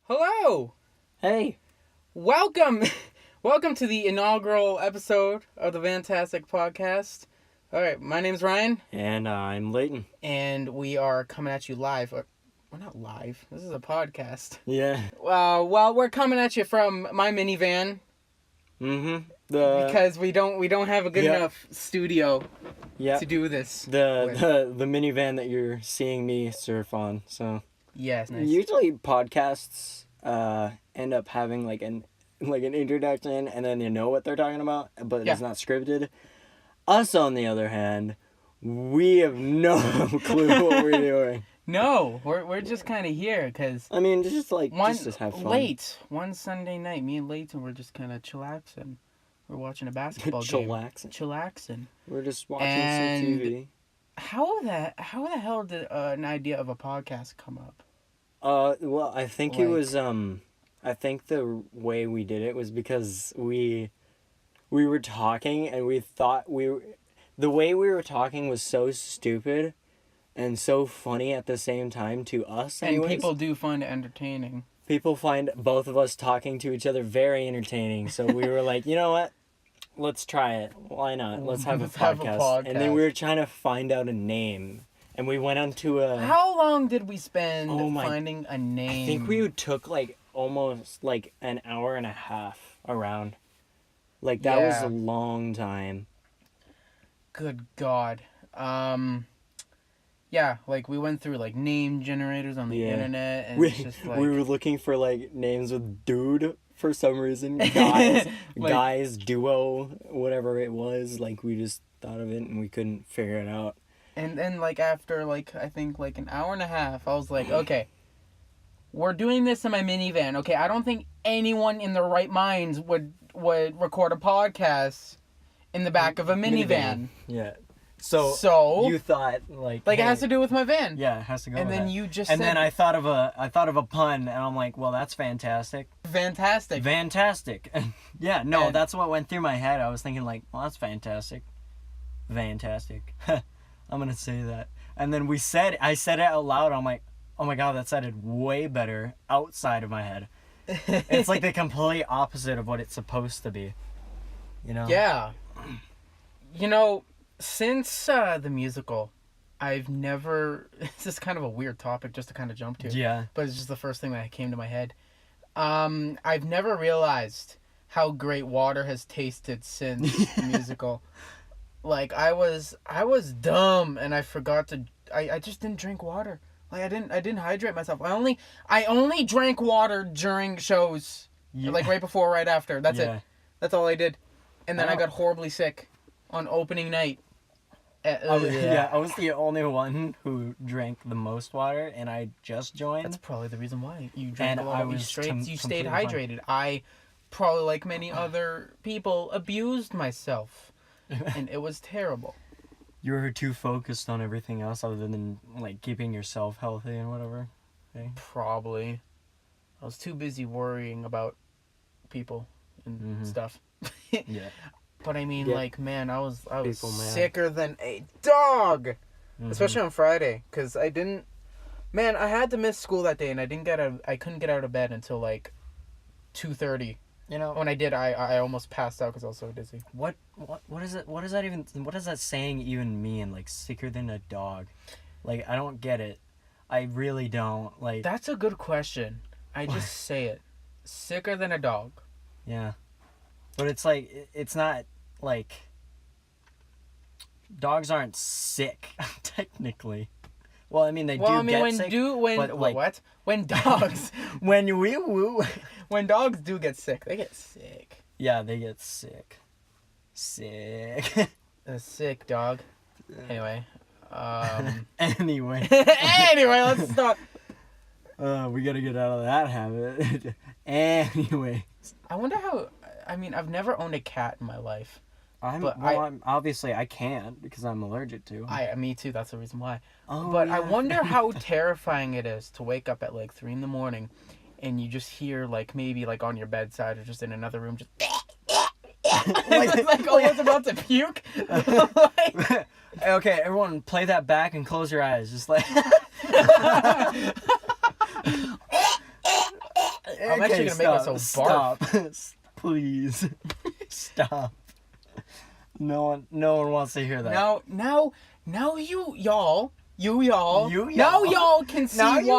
Hello! Hey! Welcome! Welcome to the inaugural episode of the Vantastic Podcast. Alright, my name's Ryan. And I'm Layton. And we are coming at you live. We're not live. This is a podcast. Yeah. Well, we're coming at you from my minivan. Mm-hmm. Because we don't have a good enough studio to do this. The minivan that you're seeing me surf on, so... Yes, nice. Usually podcasts end up having like an introduction and then you know what they're talking about, but it's not scripted. Us, on the other hand, we have no clue what we're doing. No, we're just kind of here because... I mean, just have fun. One Sunday night, me and Layton were just kind of chillaxing. We're watching a basketball game. Chillaxing. We're just watching some TV. How the hell did an idea of a podcast come up? Well, I think it was, I think the way we did it was because we were talking and we thought the way we were talking was so stupid and so funny at the same time to us anyways. And people do find it entertaining. People find both of us talking to each other very entertaining, so we were like, you know what? Let's try it. Why not? Let's have a podcast. And then we were trying to find out a name. And we went on to a... How long did we spend finding a name? I think we took almost an hour and a half around. That was a long time. Good God. Yeah, we went through name generators on the internet and it's just we were looking for names with dude for some reason. Guys, guys, duo, whatever it was. We just thought of it and we couldn't figure it out. And then, after, I think, an hour and a half, I was like, okay, we're doing this in my minivan. Okay, I don't think anyone in their right minds would record a podcast in the back of a minivan. Yeah. So you thought, it has to do with my van. Yeah, it has to go and with then that. you just And said, then I thought of a pun, and I'm like, well, that's fantastic. Fantastic. Yeah, no, that's what went through my head. I was thinking, well, that's fantastic. Fantastic. I'm going to say that. And then I said it out loud. I'm like, oh my God, that sounded way better outside of my head. It's the complete opposite of what it's supposed to be. You know? Yeah. Since the musical, I've never... This is kind of a weird topic just to kind of jump to. Yeah. But it's just the first thing that came to my head. I've never realized how great water has tasted since the musical. I was dumb and I forgot to... I just didn't drink water. I didn't hydrate myself. I only drank water during shows. Yeah. Right before, right after. That's it. That's all I did. And then I got horribly sick on opening night. I was the only one who drank the most water, and I just joined. That's probably the reason why you drank a lot. You stayed hydrated. Fine. I probably, like many other people, abused myself, and it was terrible. You were too focused on everything else other than keeping yourself healthy and whatever. Okay? Probably. I was too busy worrying about people and stuff. Yeah. But I mean, man, I was sicker than a dog, especially on Friday, because I didn't. Man, I had to miss school that day, and I couldn't get out of bed until 2:30. You know, when I did, I almost passed out because I was so dizzy. What is it? What does that saying even mean? Sicker than a dog? I don't get it. I really don't. That's a good question. I just say it. Sicker than a dog. Yeah. But it's it's not dogs aren't sick technically. Well, I mean they do get sick. When dogs when dogs do get sick, they get sick. Yeah, they get sick. Sick. A sick dog. Anyway. Anyway, let's stop. We gotta get out of that habit. Anyway. I wonder how... I mean, I've never owned a cat in my life. I'm obviously I can't because I'm allergic to. Me too. That's the reason why. Oh, but yeah. I wonder how terrifying it is to wake up at 3 a.m, and you just hear maybe on your bedside or just in another room just almost about to puke. Okay, everyone, play that back and close your eyes. Just I'm actually gonna make myself barf. Stop. Please. Stop. No one wants to hear that. Now y'all now y'all can see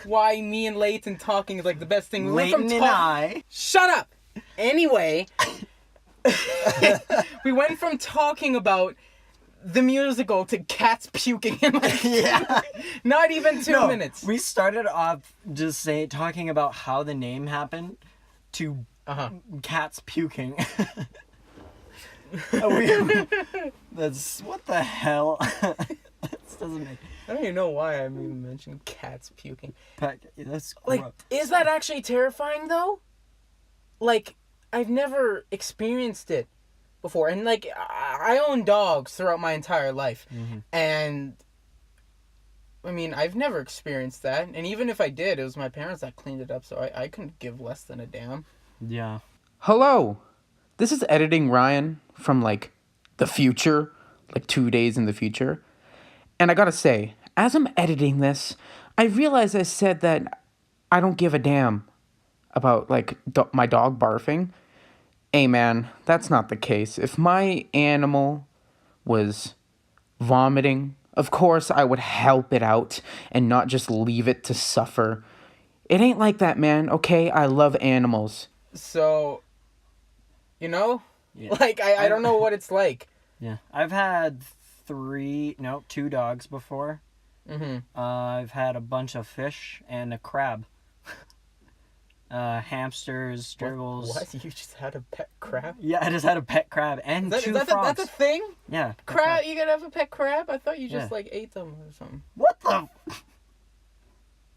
why me and Layton talking is like the best thing. Layton and I. Shut up. Anyway, we went from talking about the musical to cats puking in not even 2 minutes. We started off just talking about how the name happened to cats puking. That's what the hell. That doesn't make. I don't even know why I even mentioned cats puking. That's like, corrupt. Is that actually terrifying though? Like, I've never experienced it before, and like I own dogs throughout my entire life, and I mean I've never experienced that, and even if I did, it was my parents that cleaned it up, so I couldn't give less than a damn. Yeah. Hello, this is editing Ryan from like the future, like 2 days in the future, and I gotta say, as I'm editing this, I realized I said that I don't give a damn about like my dog barfing. Hey man, that's not the case. If my animal was vomiting, of course I would help it out and not just leave it to suffer. It ain't like that, man, okay? I love animals. So, like, I don't know what it's like. Yeah. I've had 2 dogs before. I've had a bunch of fish and a crab. Hamsters, gerbils. What? You just had a pet crab? Yeah, I just had a pet crab and 2 frogs. That's a thing? Yeah. Crab? You gotta have a pet crab? I thought you just ate them or something. What the?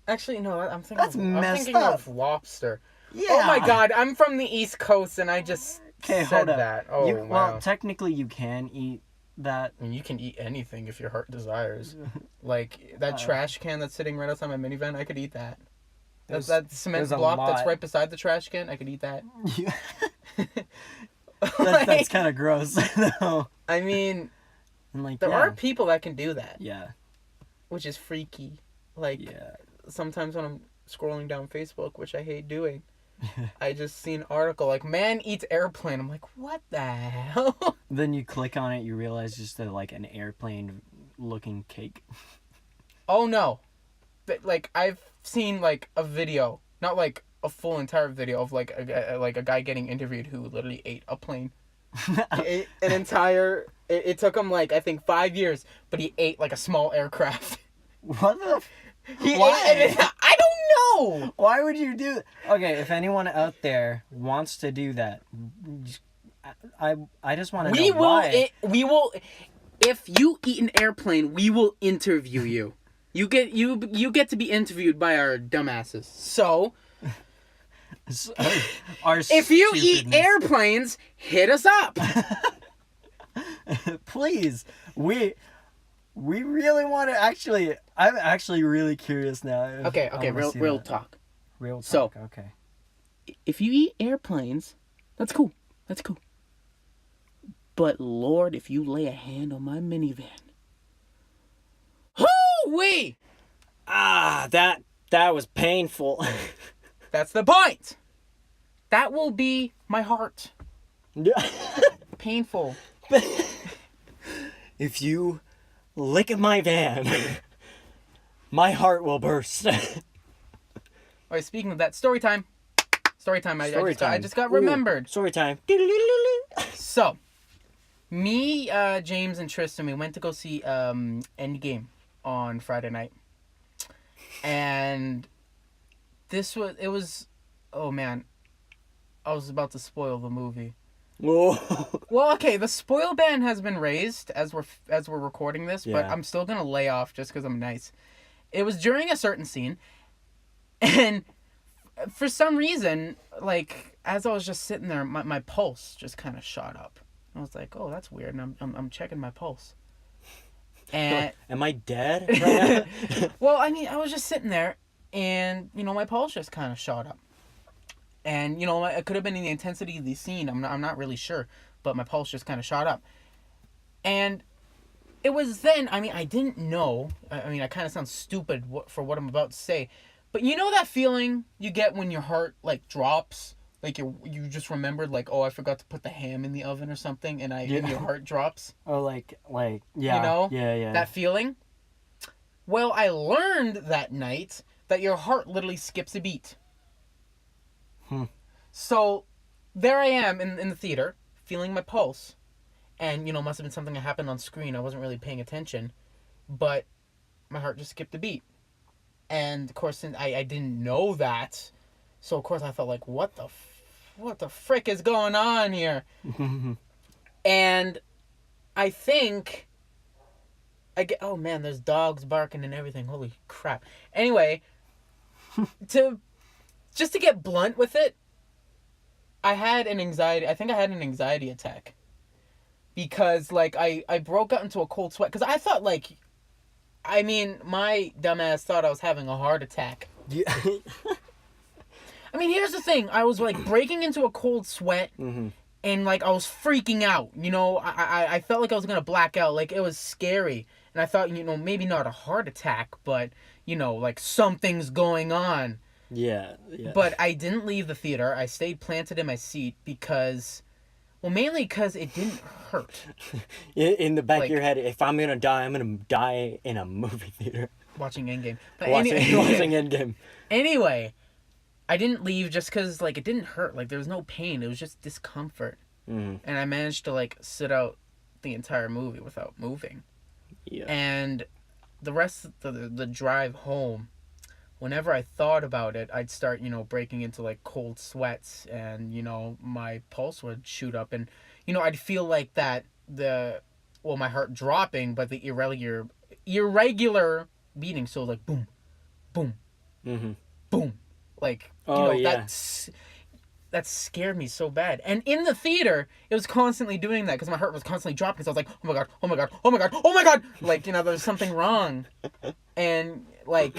Actually, no. I'm thinking. I'm thinking of lobster. Yeah. Oh my God! I'm from the East Coast, and I just said hold up. that. Oh wow. Well, technically, you can eat that. I mean, you can eat anything if your heart desires. Like that trash can that's sitting right outside my minivan, I could eat that. That cement block that's right beside the trash can, I could eat that. That's kind of gross. No. I mean, like, there are people that can do that. Yeah. Which is freaky. Like, sometimes when I'm scrolling down Facebook, which I hate doing, I just see an article like, man eats airplane. I'm like, what the hell? Then you click on it, you realize just like an airplane looking cake. Oh no. But, like, I've seen like a video, not like a full entire video of like a guy getting interviewed who literally ate a plane. He ate an entire. It took him like I think 5 years, but he ate like a small aircraft. What the? Why? I don't know. Why would you do? Okay, if anyone out there wants to do that, I just want to know why. We will. If you eat an airplane, we will interview you. You get to be interviewed by our dumbasses. So, if you eat airplanes, hit us up. Please. We really want to actually. I'm actually really curious now. Okay. Real talk. Real talk. So, okay. If you eat airplanes, that's cool. But Lord, if you lay a hand on my minivan. Hoo-wee! That was painful. That's the point. That will be my heart. Painful. If you lick at my van, my heart will burst. Alright, speaking of that, story time. I just got remembered. Story time. So, me, James, and Tristan, we went to go see Endgame on Friday night. And oh man, I was about to spoil the movie. Whoa. Well, okay, the spoil ban has been raised as we're recording this, but I'm still gonna lay off just because I'm nice. It was during a certain scene, and for some reason, like as I was just sitting there, my pulse just kind of shot up. I was like, oh, that's weird, and I'm checking my pulse. And am I dead right now? Well, I mean, I was just sitting there, and my pulse just kind of shot up. And it could have been in the intensity of the scene. I'm not really sure, but my pulse just kind of shot up. And it was then. I mean, I didn't know. I mean, I kind of sound stupid for what I'm about to say, But you know that feeling you get when your heart like drops? Like you just remembered like, oh, I forgot to put the ham in the oven or something, and and your heart drops. Oh, yeah. You know? Yeah. That feeling? Well, I learned that night that your heart literally skips a beat. So there I am in the theater, feeling my pulse. And, must have been something that happened on screen. I wasn't really paying attention. But my heart just skipped a beat. And, of course, I didn't know that. So, of course, I felt like, what the frick is going on here? And I think... oh, man, there's dogs barking and everything. Holy crap. Anyway, just to get blunt with it, I had an anxiety attack. Because, like, I broke out into a cold sweat. Because I thought, like... my dumbass thought I was having a heart attack. Yeah. Here's the thing. I was, like, breaking into a cold sweat. Mm-hmm. And, like, I was freaking out. I felt like I was going to black out. Like, it was scary. And I thought, maybe not a heart attack. But, like, something's going on. Yeah. But I didn't leave the theater. I stayed planted in my seat because... Well, mainly because it didn't hurt. In the back of your head, if I'm going to die, I'm going to die in a movie theater. Watching Endgame. But watching Endgame. Anyway, I didn't leave just because, like, it didn't hurt. Like, there was no pain. It was just discomfort. Mm. And I managed to, like, sit out the entire movie without moving. Yeah. And the rest of the drive home, whenever I thought about it, I'd start, breaking into, like, cold sweats, and, my pulse would shoot up, and, I'd feel like that my heart dropping, but the irregular beating, so, like, boom, boom, mm-hmm. boom, like, that scared me so bad. And in the theater, it was constantly doing that, because my heart was constantly dropping, because I was like, oh my god, oh my god, oh my god, oh my god, like, there's something wrong, and, like...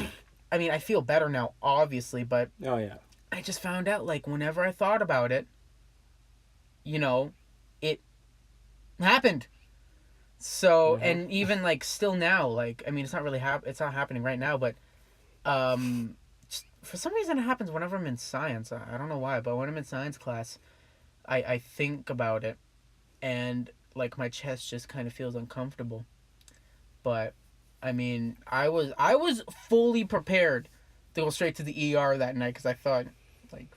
I feel better now, obviously, but oh yeah, I just found out, like, whenever I thought about it, it happened. So, and even, like, still now, like, it's not really it's not happening right now, but just, for some reason it happens whenever I'm in science. I don't know why, but when I'm in science class, I think about it, and, like, my chest just kind of feels uncomfortable. But I was fully prepared to go straight to the ER that night, because I thought, like,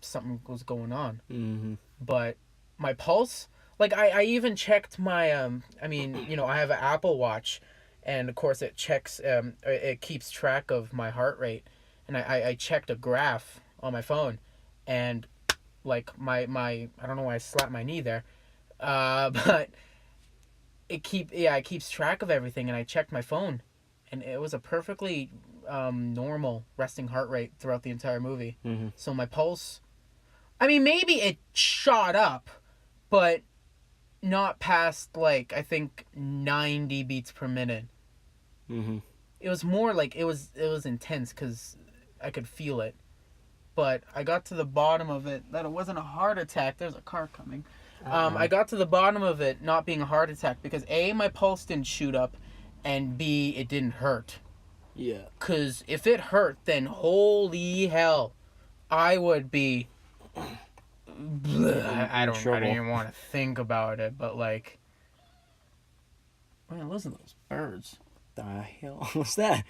something was going on. Mm-hmm. But my pulse, like, I even checked my, I have an Apple Watch, and of course it checks, it keeps track of my heart rate, and I checked a graph on my phone, and, like, my I don't know why I slapped my knee there, but... It keeps track of everything, and I checked my phone, and it was a perfectly normal resting heart rate throughout the entire movie. Mm-hmm. So my pulse, maybe it shot up, but not past, like, I think 90 beats per minute. Mm-hmm. It was more like it was intense because I could feel it, but I got to the bottom of it that it wasn't a heart attack. There's a car coming. I got to the bottom of it not being a heart attack because A, my pulse didn't shoot up, and B, it didn't hurt. Yeah. Because if it hurt, then holy hell, I would be... I don't even want to think about it, but, like... Man, listen to those birds. The hell was that?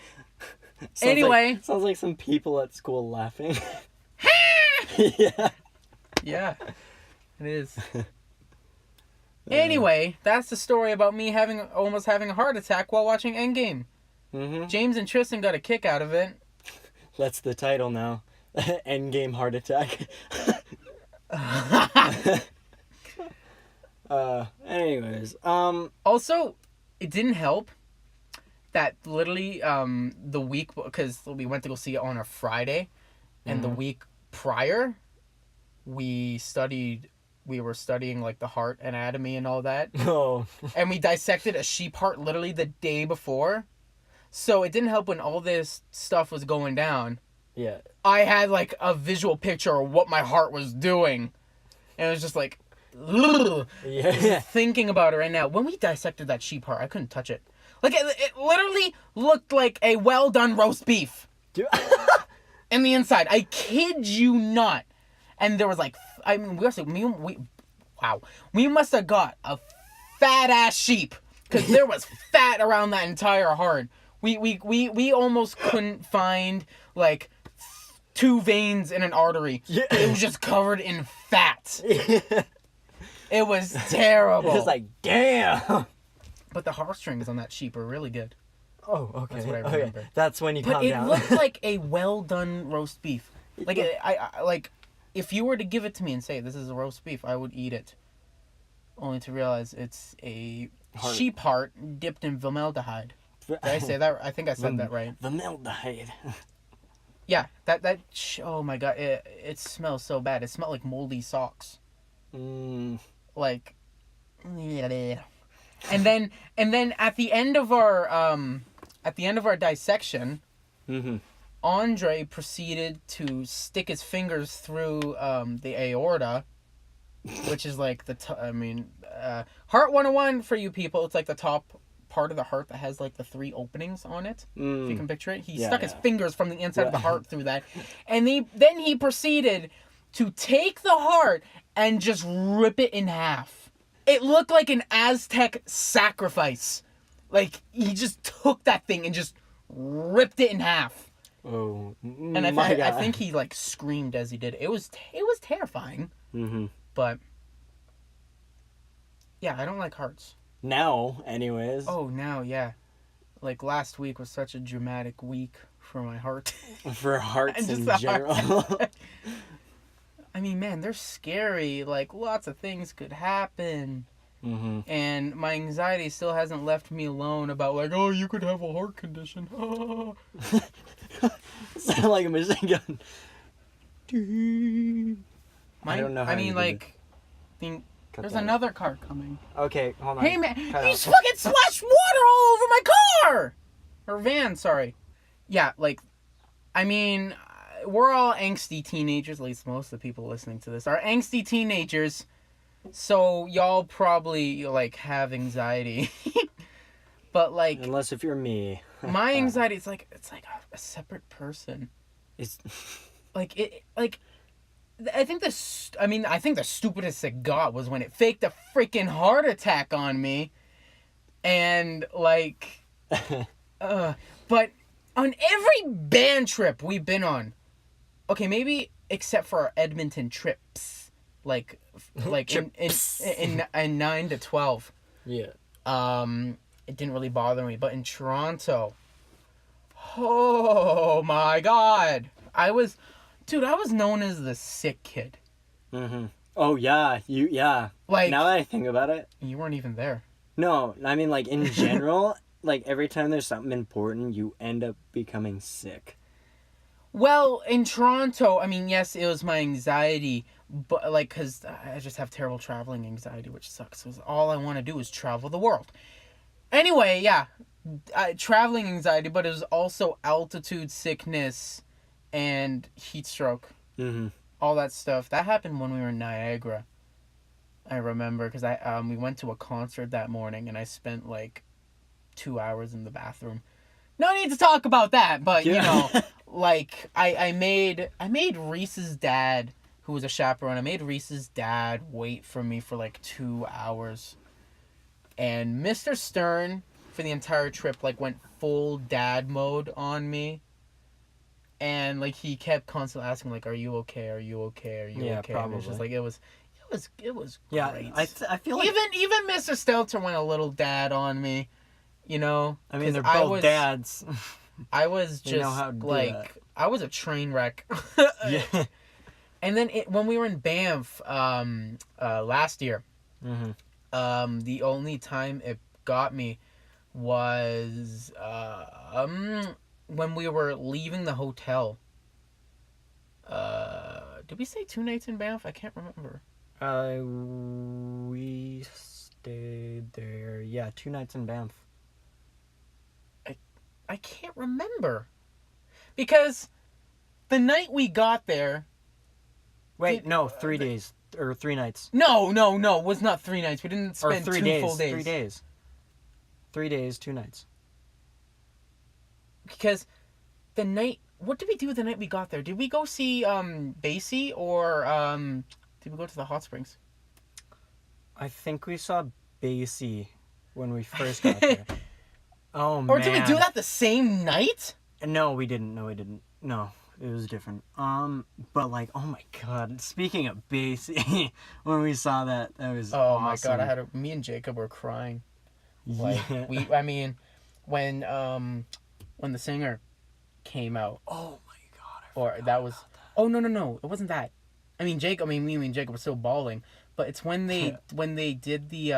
Anyway. Sounds like some people at school laughing. Yeah. Yeah, it is. Anyway, that's the story about me almost having a heart attack while watching Endgame. Mm-hmm. James and Tristan got a kick out of it. That's the title now. Endgame heart attack. Anyways. Also, it didn't help that literally the week, because we went to go see it on a Friday, and the week prior, we were studying, like, the heart anatomy and all that. Oh. And we dissected a sheep heart literally the day before. So it didn't help when all this stuff was going down. Yeah. I had, like, a visual picture of what my heart was doing. And it was just like, ugh. Yeah. Thinking about it right now. When we dissected that sheep heart, I couldn't touch it. Like, it literally looked like a well-done roast beef in the inside. I kid you not. And there was like, I mean, we must have got a fat-ass sheep. Because there was fat around that entire heart. We almost couldn't find, like, 2 veins in an artery. Yeah. It was just covered in fat. It was terrible. It was like, damn. But the heartstrings on that sheep are really good. Oh, okay. That's what I remember. Okay. That's when you calm down. But it looked like a well-done roast beef. Like, like, if you were to give it to me and say, this is a roast beef, I would eat it. Only to realize it's a sheep heart dipped in formaldehyde. Did I say that? I think I said that right. Formaldehyde. Yeah, oh my god, it smells so bad. It smelled like moldy socks. Like, and then at the end of our dissection, Andre proceeded to stick his fingers through the aorta, which is like Heart 101 for you people. It's like the top part of the heart that has like the 3 openings on it. If you can picture it. He stuck his fingers from the inside of the heart through that. And then he proceeded to take the heart and just rip it in half. It looked like an Aztec sacrifice. Like, he just took that thing and just ripped it in half. Oh, and I think he like screamed as he did it. It was terrifying. But yeah, I don't like hearts. Now, anyways. Oh, now, yeah. Like, last week was such a dramatic week for my heart. For hearts in general. I mean, man, they're scary. Like, lots of things could happen. And my anxiety still hasn't left me alone about, like, oh, you could have a heart condition. Sound like a machine gun. I don't know how there's another car coming. Okay, hold on. Hey, man, he's fucking splashed water all over my car! Or van, sorry. Yeah, like, I mean, we're all angsty teenagers, at least most of the people listening to this are angsty teenagers, so y'all probably, like, have anxiety. But, like... Unless if you're me. My anxiety, it's like a separate person. It's... I think the stupidest it got was when it faked a freaking heart attack on me. And, like... but on every band trip we've been on... Okay, maybe except for our Edmonton trips. Like in 9 to 12. Yeah. It didn't really bother me. But in Toronto... Oh, my God. I was known as the sick kid. Oh, yeah. Like, now that I think about it. You weren't even there. No, I mean, like, in general, like, every time there's something important, you end up becoming sick. Well, in Toronto, I mean, yes, it was my anxiety, but, like, because I just have terrible traveling anxiety, which sucks, because all I want to do is travel the world. Anyway, yeah, traveling anxiety, but it was also altitude sickness and heat stroke. All that stuff. That happened when we were in Niagara. I remember, because we went to a concert that morning, and I spent, like, 2 hours in the bathroom. No need to talk about that, but, you know, like, I made Reese's dad, who was a chaperone, I made Reese's dad wait for me for, like, 2 hours. And Mr. Stern, for the entire trip, like, went full dad mode on me. And, like, he kept constantly asking, like, are you okay? Are you okay? Are you okay? Probably. And it's just, like, it was great. Yeah, I feel like... Even Mr. Stelter went a little dad on me, you know? I mean, they're both dads. I was just, like, I was a train wreck. Yeah. And then when we were in Banff last year, the only time it got me was when we were leaving the hotel. Did we stay 2 nights in Banff? I can't remember. We stayed there. Yeah, 2 nights in Banff. I can't remember. Because the night we got there... Wait, no, 3 days. Or 3 nights. No. It was not 3 nights. We didn't spend 2 full days. 3 days. 3 days, 2 nights. because the night. What did we do the night we got there? Did we go see Basie or did we go to the hot springs? I think we saw Basie when we first got there. Oh man. Or did we do that the same night? No, we didn't. No, it was different. But like, oh my god. Speaking of Basie, when we saw that was Oh awesome. my god, me and Jacob were crying. Like Yeah. I mean, when the singer came out. Oh my god. Or that was Oh no, it wasn't that. I mean me and Jacob were still bawling, but it's when they did the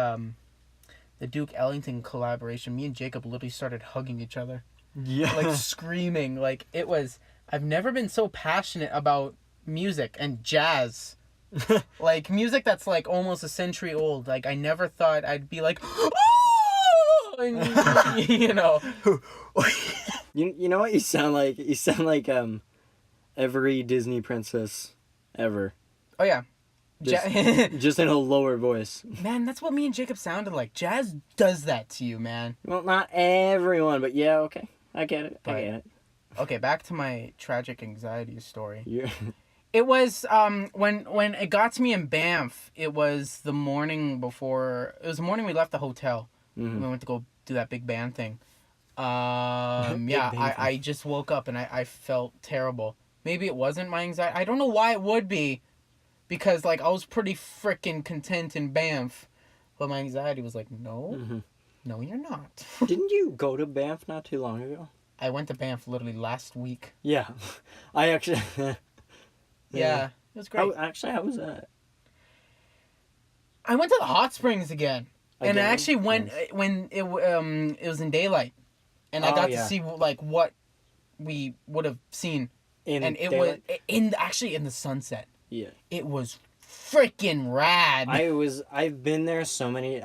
Duke Ellington collaboration, me and Jacob literally started hugging each other. Yeah. Like screaming. Like it was I've never been so passionate about music and jazz. Like music that's like almost a century old. Like I never thought I'd be like and, you know. You know what you sound like? You sound like every Disney princess ever. Oh yeah. Just in a lower voice. Man, that's what me and Jacob sounded like. Jazz does that to you, man. Well, not everyone, but yeah, okay. I get it. I get it. Okay, back to my tragic anxiety story. Yeah. It was when it got to me in Banff. It was the morning before. It was the morning we left the hotel. Mm-hmm. We went to go do that big band thing. Big Yeah, band I just woke up and I felt terrible. Maybe it wasn't my anxiety. I don't know why it would be, because like I was pretty freaking content in Banff, but my anxiety was like, no, no, you're not. Didn't you go to Banff not too long ago? I went to Banff literally last week. Yeah. I actually... Yeah, it was great. How was that? I went to the hot springs again. And I Again? actually went Nice. when it was in daylight, and I Oh, got yeah. to see like what we would have seen, and it daylight? was in the sunset. Yeah. It was freaking rad. I've been there so many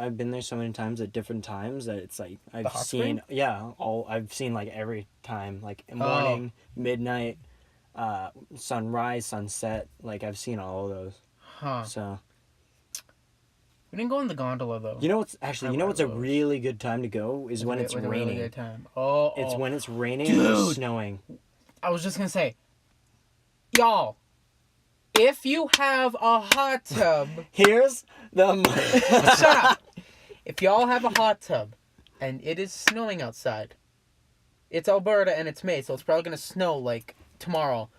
times at different times that it's like I've hot seen spring? I've seen like every time, like morning, midnight, sunrise, sunset, like I've seen all of those. Huh? So We didn't go in the gondola though. you know what's a really good time to go is when it's It was a raining. really good time. Oh, It's when it's raining Dude. or snowing. I was just gonna say, y'all, if you have a hot tub, Here's the shut up. If y'all have a hot tub, and it is snowing outside, it's Alberta and it's May, so it's probably gonna snow like tomorrow.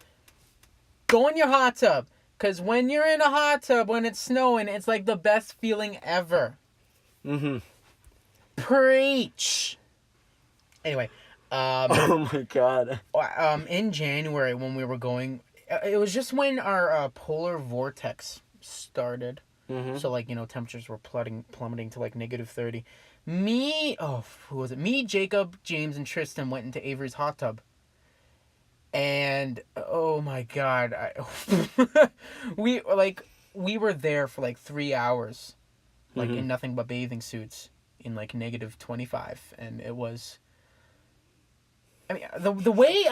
Go in your hot tub, cause when you're in a hot tub when it's snowing, it's like the best feeling ever. Mm-hmm. Preach. Anyway, Oh my god. in January when we were going, it was just when our polar vortex started. Mm-hmm. So like, you know, temperatures were plummeting to like -30. Who was it? Me, Jacob, James, and Tristan went into Avery's hot tub. And oh my god, we were there for like 3 hours, like in nothing but bathing suits in like -25, and it was. I mean, the way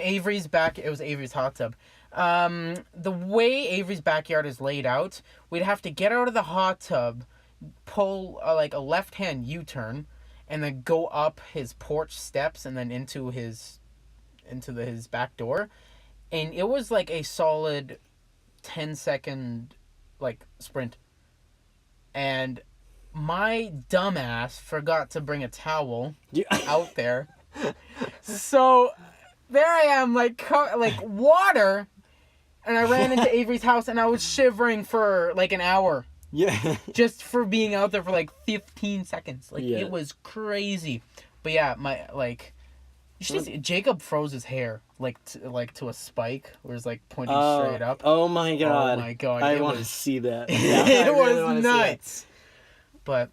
Avery's back, it was Avery's hot tub. The way Avery's backyard is laid out, we'd have to get out of the hot tub, pull like a left-hand U-turn, and then go up his porch steps and then into his back door, and it was like a solid 10-second like sprint. And my dumbass forgot to bring a towel out there. So there I am, like water, and I ran into Avery's house, and I was shivering for like an hour Yeah. just for being out there for like 15 seconds. Like Yeah. it was crazy. But yeah, you should see, Jacob froze his hair like to a spike, where it's like pointing straight up. Oh my god. Oh my god, I it want to was- see that. It was nuts. But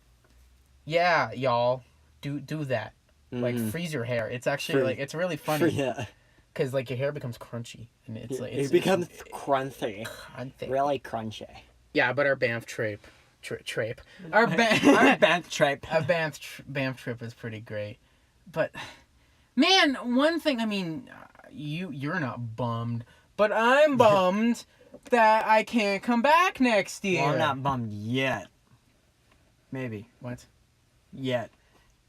yeah, y'all, do that. Like freeze your hair. It's actually like it's really funny Yeah. because like your hair becomes crunchy and it's like It becomes crunchy. crunchy. Really crunchy. Yeah, but our Banff trip, our Banff trip. Banff trip is pretty great. But man, one thing, I mean, you're not bummed, but I'm bummed that I can't come back next year. Well, I'm not bummed yet. Maybe. What? Yet.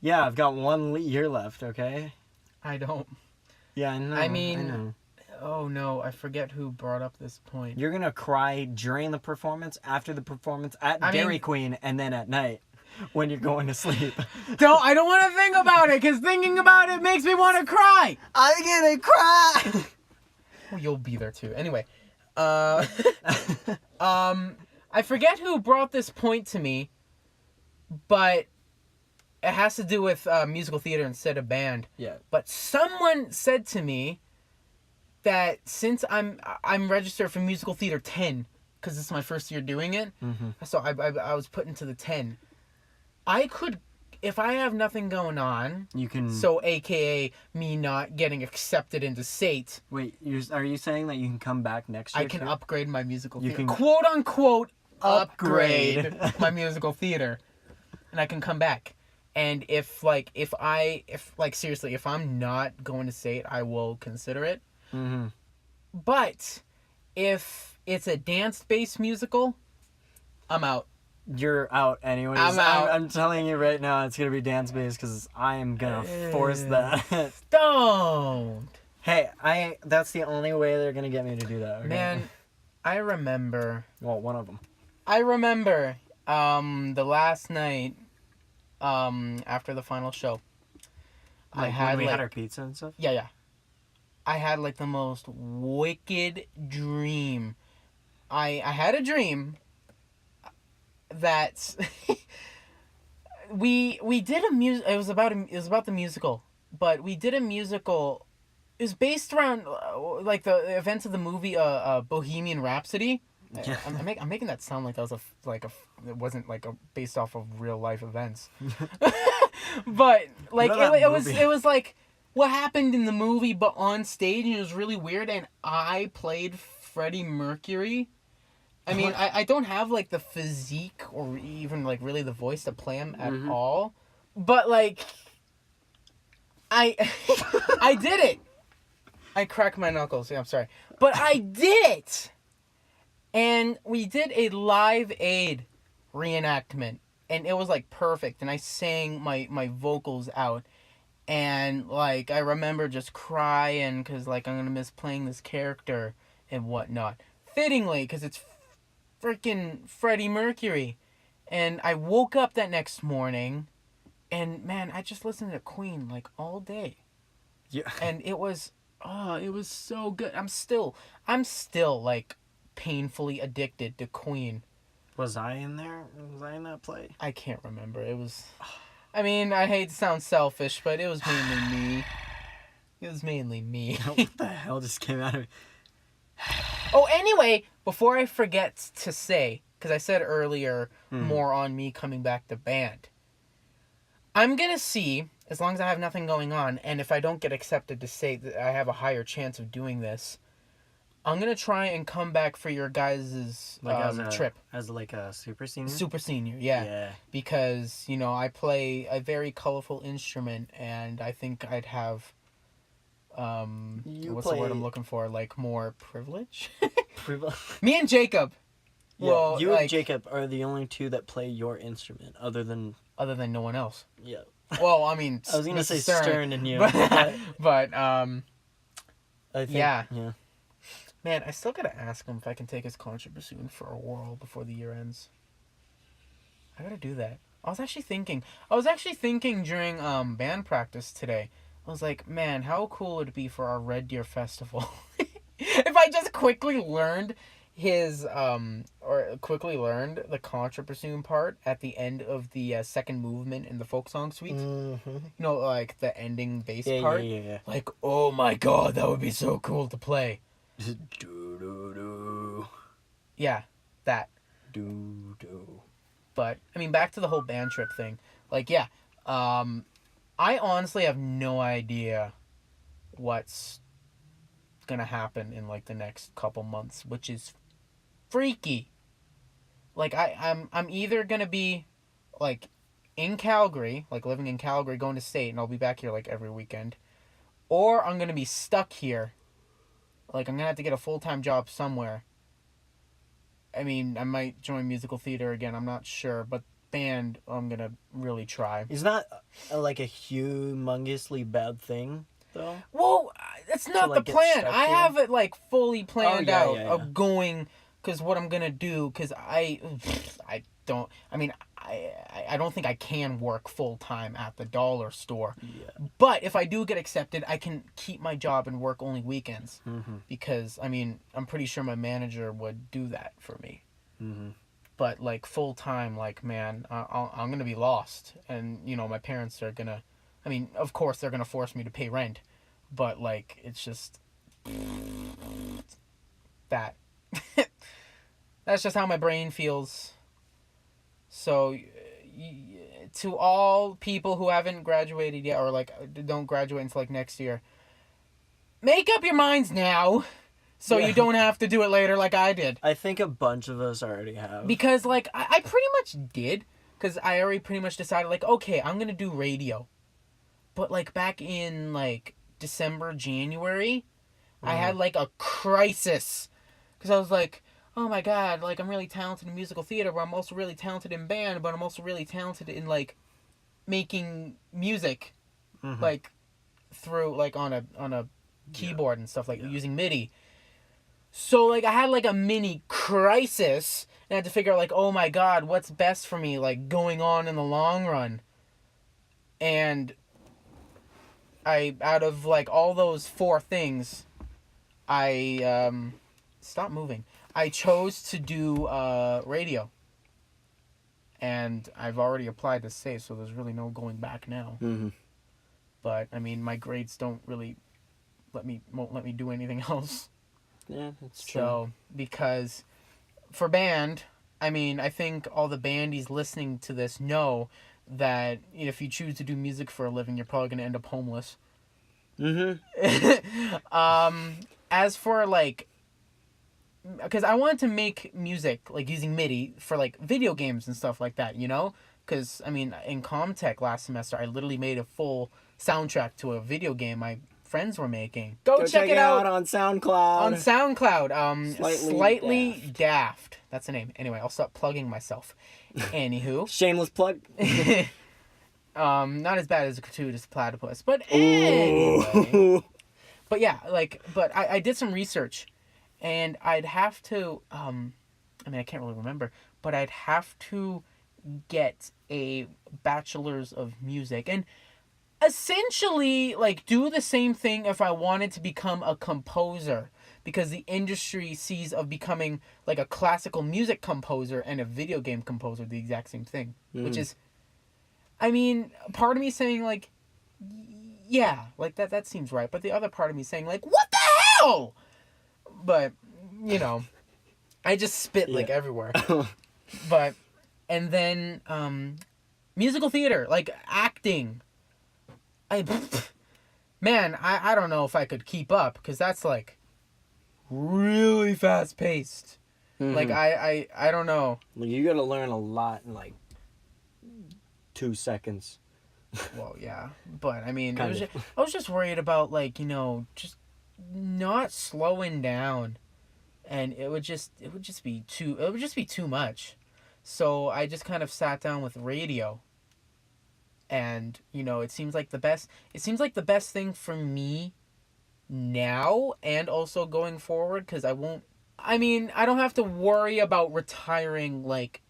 Yeah, I've got 1 year left, okay? I don't. Yeah, I know. I mean, I know. oh no, I forget who brought up this point. You're gonna cry during the performance, after the performance, at Dairy Queen, and then at night when you're going to sleep. I don't want to think about it, because thinking about it makes me want to cry. I'm gonna cry. Well, you'll be there too. Anyway, I forget who brought this point to me, but it has to do with musical theater instead of band. Yeah. But someone said to me that since I'm registered for musical theater 10, because this is my first year doing it, so I was put into the 10. I could, if I have nothing going on, You can. so AKA me not getting accepted into SATE. Wait, are you saying that you can come back next year? I can upgrade my musical You theater. can Quote unquote upgrade upgrade my musical theater. And I can come back. And if seriously, if I'm not going to SATE, I will consider it. Mm-hmm. But if it's a dance-based musical, I'm out. You're out anyways. I'm out. I'm telling you right now, it's gonna be dance based because I am gonna force that. Don't. Hey, that's the only way they're gonna get me to do that. Okay? Man, I remember. Well, one of them. I remember the last night after the final show. Like, when we had our pizza and stuff? Yeah. I had like the most wicked dream. I had a dream that we did a it was about the musical, but we did a musical. It was based around like the events of the movie Bohemian Rhapsody. Yeah. I'm making that sound like that was it wasn't like based off of real life events. But like it was like what happened in the movie but on stage, and it was really weird, and I played Freddie Mercury. I mean, I don't have like the physique or even like really the voice to play him at all, but like I did it. I cracked my knuckles. Yeah, I'm sorry, but I did it. And we did a Live Aid reenactment, and it was like perfect, and I sang my vocals out, and like I remember just crying because like I'm gonna miss playing this character and whatnot, fittingly because it's freaking Freddie Mercury. And I woke up that next morning, and man, I just listened to Queen like all day. Yeah. And it was so good. I'm still like painfully addicted to Queen. Was I in there? Was I in that play? I can't remember. It was, I mean, I hate to sound selfish, but it was mainly me. It was mainly me. What the hell just came out of me? Oh, anyway, before I forget to say, because I said earlier more on me coming back to band, I'm going to see, as long as I have nothing going on, and if I don't get accepted to say that I have a higher chance of doing this, I'm going to try and come back for your guys' trip. As like a super senior? Super senior, yeah. Because, you know, I play a very colorful instrument, and I think I'd have... what's the word I'm looking for? Like more privilege? Me and Jacob. Yeah, well, you and Jacob are the only two that play your instrument, other than no one else. Yeah. Well, I mean, I was gonna say Stern, Stern and you, but I think, yeah. Man, I still gotta ask him if I can take his concert bassoon for a whirl before the year ends. I gotta do that. I was actually thinking during band practice today. I was like, man, how cool would it be for our Red Deer Festival if I just quickly learned the contra bassoon part at the end of the second movement in the folk song suite. You know, like the ending bass part. Yeah. Like, oh my god, that would be so cool to play. Yeah, that. But I mean, back to the whole band trip thing. Like, yeah, I honestly have no idea what's gonna happen in like the next couple months, which is freaky. Like I'm either gonna be like in Calgary, like living in Calgary, going to state, and I'll be back here like every weekend, or I'm gonna be stuck here. Like I'm gonna have to get a full-time job somewhere. I mean, I might join musical theater again. I'm not sure, but band, I'm gonna really try. It's not like a humongously bad thing though? Well, that's not like, the get plan. stuck I here? have it like fully planned yeah, out yeah, of yeah. going, because what I'm gonna do, because I don't. I mean, I don't think I can work full time at the dollar store. Yeah. But if I do get accepted, I can keep my job and work only weekends. Mm-hmm. Because I mean, I'm pretty sure my manager would do that for me. Mm-hmm. But like full time, like man, I'm gonna be lost, and you know my parents are gonna. I mean, of course they're gonna force me to pay rent, but like it's just that. That's just how my brain feels. So, to all people who haven't graduated yet, or like don't graduate until like next year, make up your minds now, so Yeah. you don't have to do it later like I did. I think a bunch of us already have. Because like I pretty much did, because I already pretty much decided like, okay, I'm gonna do radio. But like back in like December, January, I had like a crisis, because I was like, oh my god, like I'm really talented in musical theater, but I'm also really talented in band, but I'm also really talented in like making music, like through like on a keyboard and stuff, like using MIDI. So like I had like a mini crisis, and I had to figure out like, oh my god, what's best for me like going on in the long run. And I, out of like all those 4 things, I stop moving. I chose to do radio. And I've already applied to SAFE, so there's really no going back now. Mm-hmm. But I mean, my grades don't really won't let me do anything else. Yeah, that's true. So, because for band, I mean, I think all the bandies listening to this know that if you choose to do music for a living, you're probably going to end up homeless. As for like, because I wanted to make music like using MIDI for like video games and stuff like that, you know? Because I mean, in Comtech last semester, I literally made a full soundtrack to a video game my friends were making. Go check it out on SoundCloud. on SoundCloud. Slightly daft. That's the name. Anyway, I'll stop plugging myself. Anywho. Shameless plug. Not as bad as a gratuitous platypus, but anyway. But yeah, like, but I did some research, and I'd have to, I mean, I can't really remember, but I'd have to get a bachelor's of music, and essentially, like, do the same thing if I wanted to become a composer, because the industry sees of becoming, like, a classical music composer and a video game composer the exact same thing, which is, I mean, part of me saying, like, yeah, like, that seems right, but the other part of me saying, like, what the hell? But, you know, I just spit, like, everywhere. But, and then, musical theater, like, acting. I don't know if I could keep up, because that's like really fast paced. Like I don't know. You gotta learn a lot in like 2 seconds. Well, yeah, but I mean, I was just worried about like, you know, just not slowing down, and it would just be too much. So I just kind of sat down with radio. And, you know, it seems like the best thing for me now and also going forward, because I don't have to worry about retiring, like,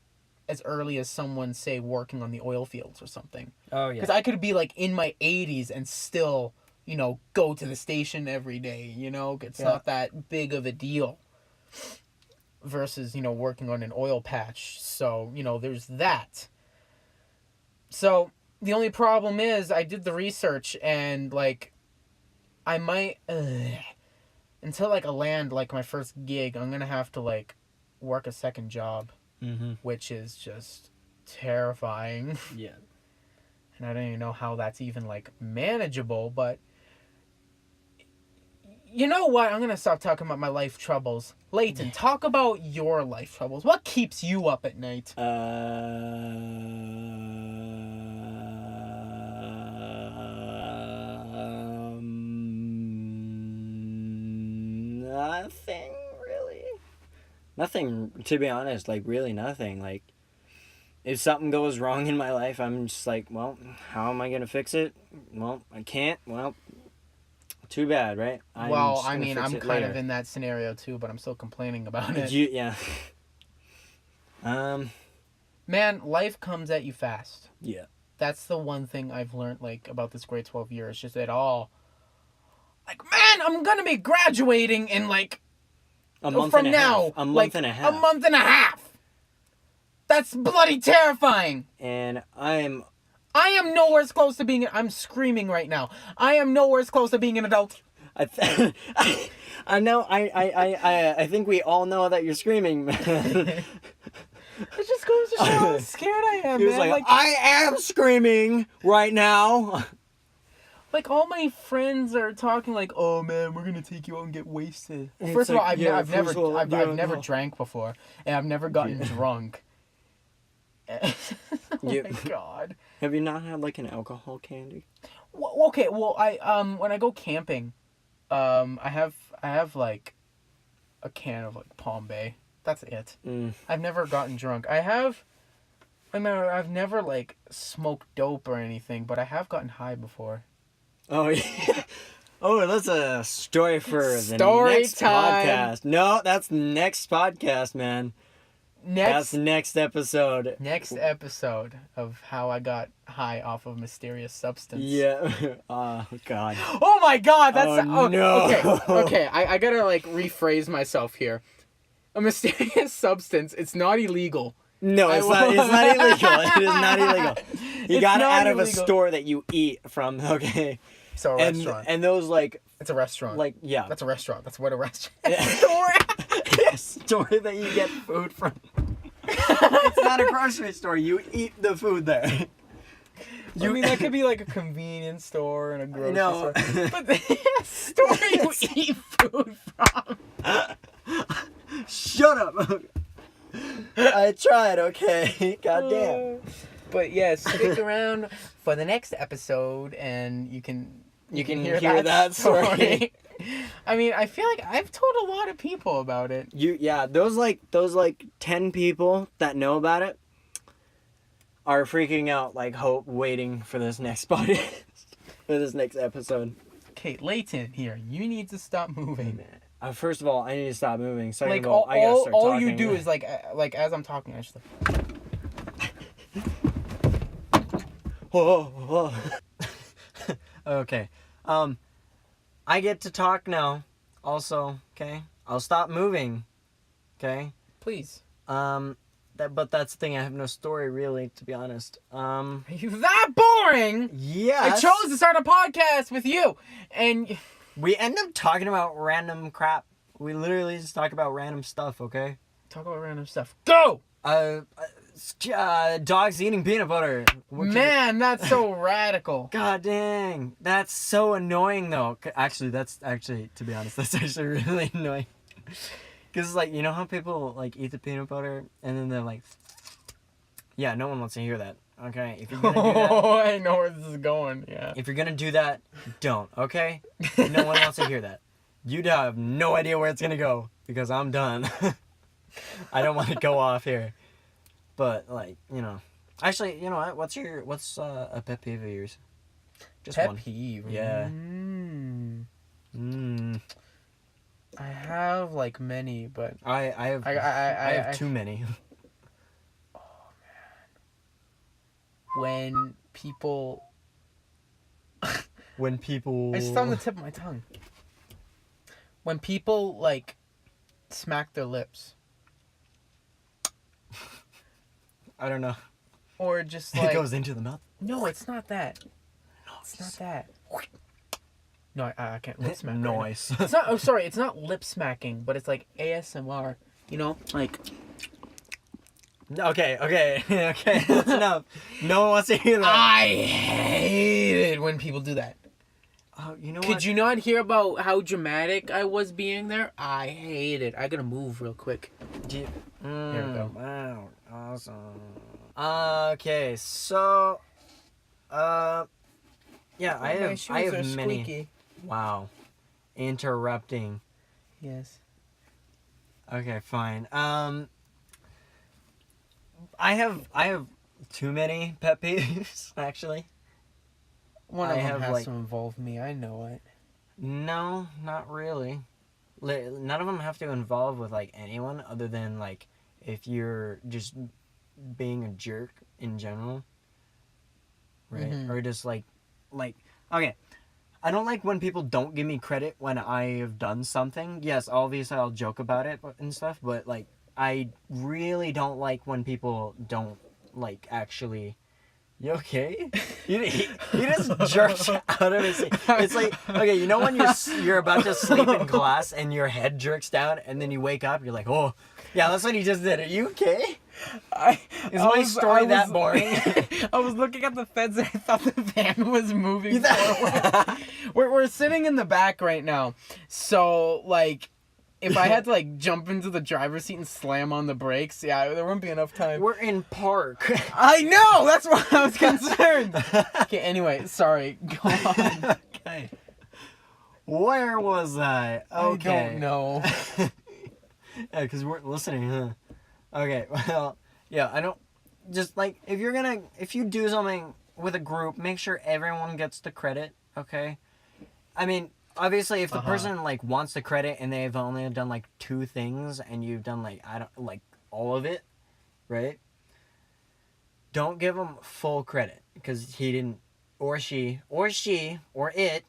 as early as someone, say, working on the oil fields or something. Oh, yeah. Because I could be, like, in my 80s and still, you know, go to the station every day, you know? It's not that big of a deal. Versus, you know, working on an oil patch. So, you know, there's that. So the only problem is I did the research, and like I might until like I land like my first gig, I'm gonna have to like work a second job, which is just terrifying. Yeah. And I don't even know how that's even like manageable, but you know what? I'm gonna stop talking about my life troubles. Layton, talk about your life troubles. What keeps you up at night? Nothing really. Nothing, to be honest. Like, really nothing. Like, if something goes wrong in my life, I'm just like, well, how am I gonna fix it? Well, I can't. Well, Too bad, right? Well, I mean, I'm kind of in that scenario too, but I'm still complaining about it. Yeah. Man, life comes at you fast. Yeah. That's the one thing I've learned, like, about this grade 12 year. It's just at all. Like, man, I'm gonna be graduating in, like, a month from and a now. half. A month and a half. A month and a half. That's bloody terrifying. And I am nowhere close to being. I'm screaming right now. I am nowhere close to being an adult. I know. I think we all know that you're screaming, man. It just goes to show how scared I am. He was man. like, I am screaming right now. Like, all my friends are talking like, "Oh man, we're gonna take you out and get wasted." And First of all, like, I've never drank before, and I've never gotten drunk. Oh my god. Have you not had like an alcohol candy? Well, okay, well when I go camping, I have like a can of like Palm Bay. That's it. I've never gotten drunk. I've never like smoked dope or anything, but I have gotten high before. Oh yeah. Oh, that's a story for the next time. Podcast. No, that's next podcast, man. That's next episode. Next episode of how I got high off of mysterious substance. Yeah. Oh God. Oh my God. That's no. Okay. I gotta like rephrase myself here. A mysterious substance. It's not illegal. No, it's not illegal. It is not illegal. You got it out of a store that you eat from. Okay. So a restaurant. And those like. It's a restaurant. Like yeah. That's a restaurant. That's what a restaurant. Store that you get food from. It's not a grocery store. You eat the food there. I mean, that could be like a convenience store and a grocery store. But the store you eat food from. Shut up. I tried, okay? Goddamn. But yeah, stick around for the next episode and you can hear that story. I mean, I feel like I've told a lot of people about it. Those 10 people that know about it are freaking out, like waiting for this next podcast, for this next episode. Okay, Layton, here, you need to stop moving. First of all, I need to stop moving. Second like of all, I gotta start talking. All you do is like as I'm talking, I just Whoa. Okay. I get to talk now. Also, okay? I'll stop moving. Okay? Please. But that's the thing, I have no story really, to be honest. Are you that boring? Yes. I chose to start a podcast with you. And we end up talking about random crap. We literally just talk about random stuff, okay? Talk about random stuff. Go! Dogs eating peanut butter. Man, that's so radical. God dang. That's so annoying, though. Actually, to be honest, that's actually really annoying. Because, like, you know how people, like, eat the peanut butter, and then they're like, yeah, no one wants to hear that, okay? If you're gonna do that... Oh, I know where this is going, yeah. If you're gonna do that, don't, okay? No one wants to hear that. You have no idea where it's gonna go, because I'm done. I don't want to go off here. But, like, you know. Actually, you know what? What's a pet peeve of yours? Just pet one. Peeve? Yeah. I have, like, many, but... I have too many. Oh, man. When people... It's on the tip of my tongue. When people, like, smack their lips. I don't know. Or just, like... It goes into the mouth? No, it's not that. No, it's not that. No, I can't lip smack. Noise. Right, it's not. Oh, sorry. It's not lip smacking, but it's like ASMR. You know, like. Okay. That's enough. No one wants to hear that. I hate it when people do that. Oh, you know what? Could you not hear about how dramatic I was being there? I hate it. I gotta move real quick. Here we go. Wow. Awesome. Okay, so. Yeah, I have many. Squeaky. Wow. Interrupting. Yes. Okay, fine. I have too many pet peeves, actually. One of them has to involve me, I know it. No, not really. None of them have to involve with like anyone other than like if you're just being a jerk in general, right? Mhm. Or just like okay. I don't like when people don't give me credit when I have done something. Yes, obviously I'll joke about it and stuff, but like I really don't like when people don't like actually. You okay? He just jerked out of his seat. It's like, okay, you know when you're about to sleep in class and your head jerks down and then you wake up, you're like, oh, yeah, that's what he just did. Are you okay? Is my story that boring? I was looking at the feds and I thought the van was moving forward. We're sitting in the back right now, so like, if I had to like jump into the driver's seat and slam on the brakes, yeah, there wouldn't be enough time. We're in park. I know! That's why I was concerned. Okay, anyway, sorry. Go on. Okay. Where was I? Okay. I don't know. Yeah, because we're listening, huh? Okay, well, yeah, I don't... Just, like, if you do something with a group, make sure everyone gets the credit, okay? I mean... Obviously, if the person, like, wants the credit and they've only done, like, 2 things and you've done, like, all of it, right? Don't give them full credit because he didn't, or she, or it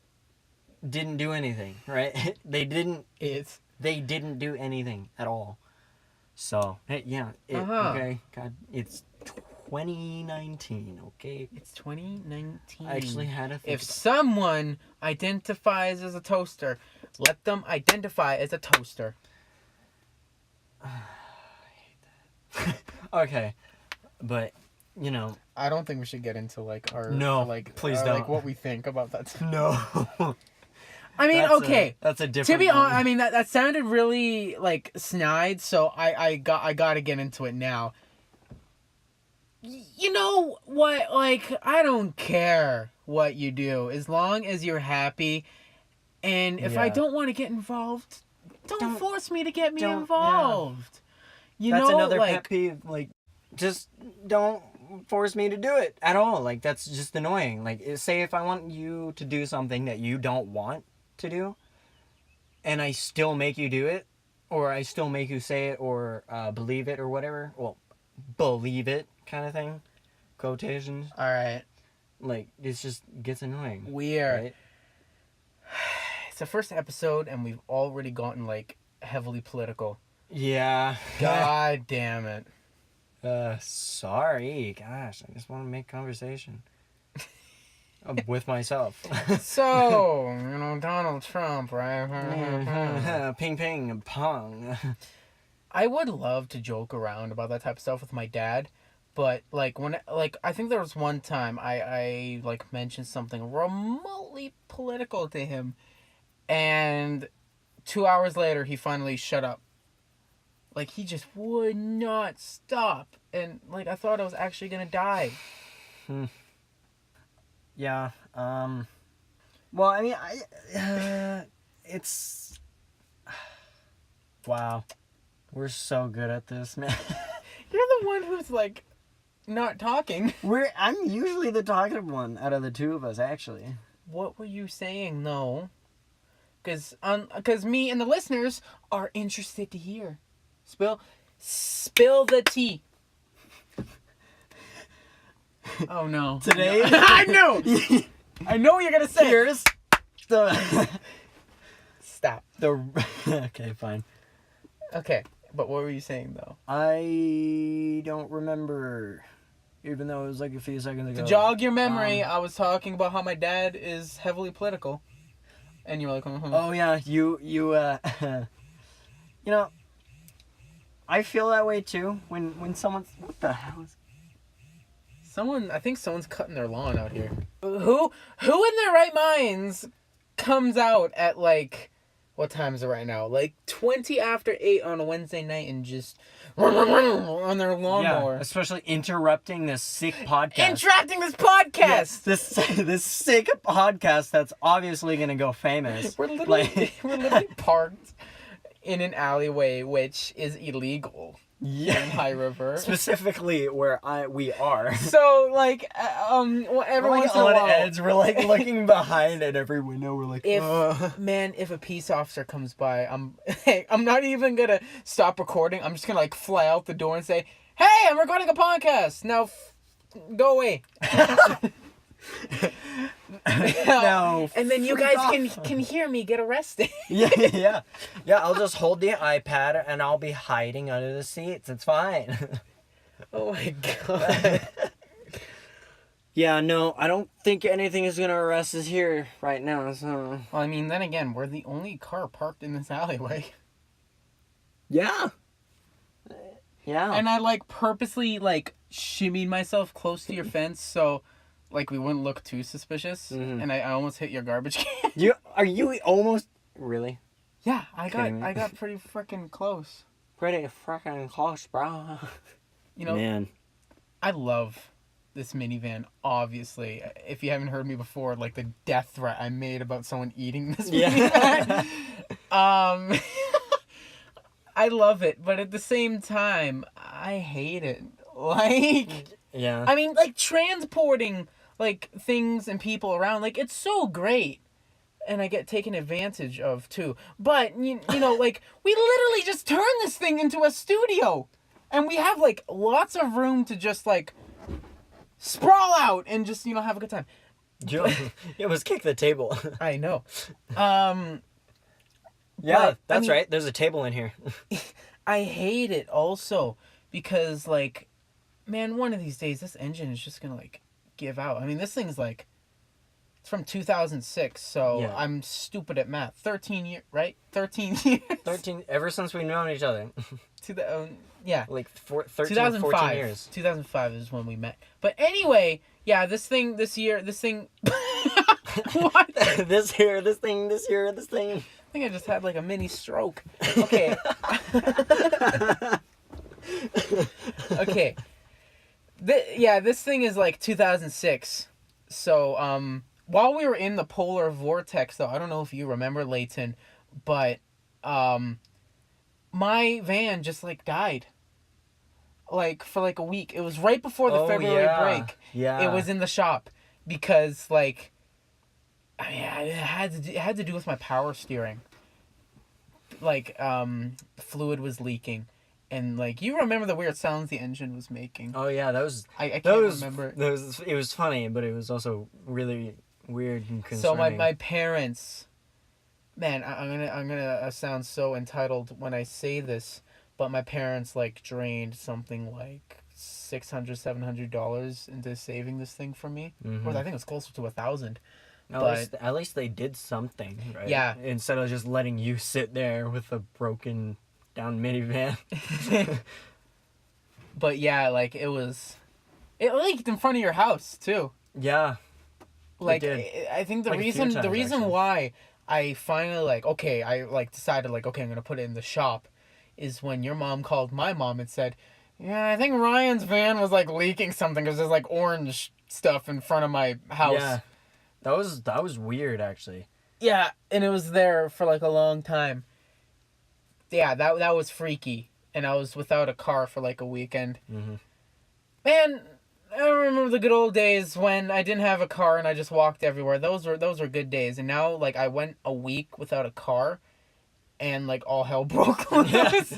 didn't do anything, right? They didn't do anything at all. So, hey, yeah, okay, God, it's 2019, okay? It's 2019. I actually had to think If someone identifies as a toaster, let them identify as a toaster. I hate that. Okay, but, you know... I don't think we should get into, like, our... No, like, please don't. Like, what we think about that. No. I mean, okay. That's a different... To be honest, I mean, that sounded really, like, snide, so I gotta get into it now. You know what, like, I don't care what you do as long as you're happy, and if I don't want to get involved, don't force me to get me involved. Yeah. That's another pet peeve, like, just don't force me to do it at all. Like, that's just annoying. Like, say if I want you to do something that you don't want to do, and I still make you do it, or I still make you say it, or believe it, or whatever, well, believe it kind of thing, quotations. All right. Like, it just gets annoying. Right? It's the first episode, and we've already gotten, like, heavily political. Yeah. God damn it. Sorry. Gosh, I just want to make conversation. With myself. So, you know, Donald Trump, right? Ping, ping, pong. I would love to joke around about that type of stuff with my dad, but like I think there was one time I like mentioned something remotely political to him, and 2 hours later he finally shut up. Like, he just would not stop, and like I thought I was actually gonna die. Yeah. Well, I mean, it's wow. We're so good at this, man. You're the one who's like not talking. I'm usually the talkative one out of the two of us, actually. What were you saying, though? Because me and the listeners are interested to hear. Spill the tea. Oh no! Today, I know. I know what you're gonna say. Here's the stop. Okay, fine. Okay. But what were you saying, though? I don't remember, even though it was like a few seconds ago. To jog your memory, I was talking about how my dad is heavily political, and you were like, oh yeah, you you know, I feel that way too when someone's, what the hell is... I think someone's cutting their lawn out here. Who in their right minds comes out at like... What time is it right now? Like 20 after 8 on a Wednesday night and just on their lawnmower. Yeah, especially interrupting this sick podcast. Interrupting this podcast! Yeah, this sick podcast that's obviously going to go famous. We're literally parked in an alleyway, which is illegal in High River. Specifically where we are. So, like, well, every We're once like in a on while, edge. We're like looking behind at every window. We're like, if a peace officer comes by, I'm not even gonna stop recording. I'm just gonna like fly out the door and say, "Hey, I'm recording a podcast. Now, go away." No. And then you guys can hear me get arrested. Yeah. I'll just hold the iPad and I'll be hiding under the seats. It's fine. Oh my god. Yeah, no, I don't think anything is gonna arrest us here right now. So. Well, I mean, then again, we're the only car parked in this alleyway. Yeah. Yeah. And I like purposely like shimmied myself close to your fence so like we wouldn't look too suspicious. Mm-hmm. And I almost hit your garbage can. Are you almost really? Yeah, I got pretty freaking close. Pretty freaking close, bro. You know, Man. I love this minivan, obviously. If you haven't heard me before, like the death threat I made about someone eating this minivan. I love it, but at the same time, I hate it. Like, yeah. I mean, like transporting like things and people around, like it's so great. And I get taken advantage of too. But you know, like we literally just turned this thing into a studio. And we have like lots of room to just like sprawl out and just, you know, have a good time. It was kick the table. I know. Yeah, but, that's I mean, right. There's a table in here. I hate it also because like, man, one of these days this engine is just gonna like give out. I mean, this thing's like, it's from 2006, so Yeah. I'm stupid at math. 13 years, right? 13 years. 13, ever since we've known each other. Yeah. Like 13, 2005. 14 years. 2005 is when we met. But anyway, yeah, this thing. What? this thing. I think I just had like a mini stroke. Okay. Okay. This thing is like 2006. So, while we were in the polar vortex, though, I don't know if you remember, Layton, but, my van just like died. Like for like a week. It was right before the February break. Yeah. It was in the shop because like, I mean, it had to do with my power steering. Like fluid was leaking, and like you remember the weird sounds the engine was making. Oh yeah, I can't remember. It was funny, but it was also really weird and concerning. So my parents, man, I'm gonna sound so entitled when I say this, but my parents like drained something like $600-$700 into saving this thing for me. Mm-hmm. Or I think it was closer to $1,000. At least they did something, right? Yeah. Instead of just letting you sit there with a broken down minivan. But yeah, like it leaked in front of your house too. Yeah. Like did. I think the Like a few reason times, actually. why I finally decided I'm gonna put it in the shop is when your mom called my mom and said, yeah, I think Ryan's van was like leaking something because there's like orange stuff in front of my house. Yeah. That was weird, actually. Yeah, and it was there for like a long time. Yeah, that was freaky, and I was without a car for like a weekend. Mm-hmm. Man, I remember the good old days when I didn't have a car and I just walked everywhere. Those were good days. And now like I went a week without a car, and like all hell broke loose.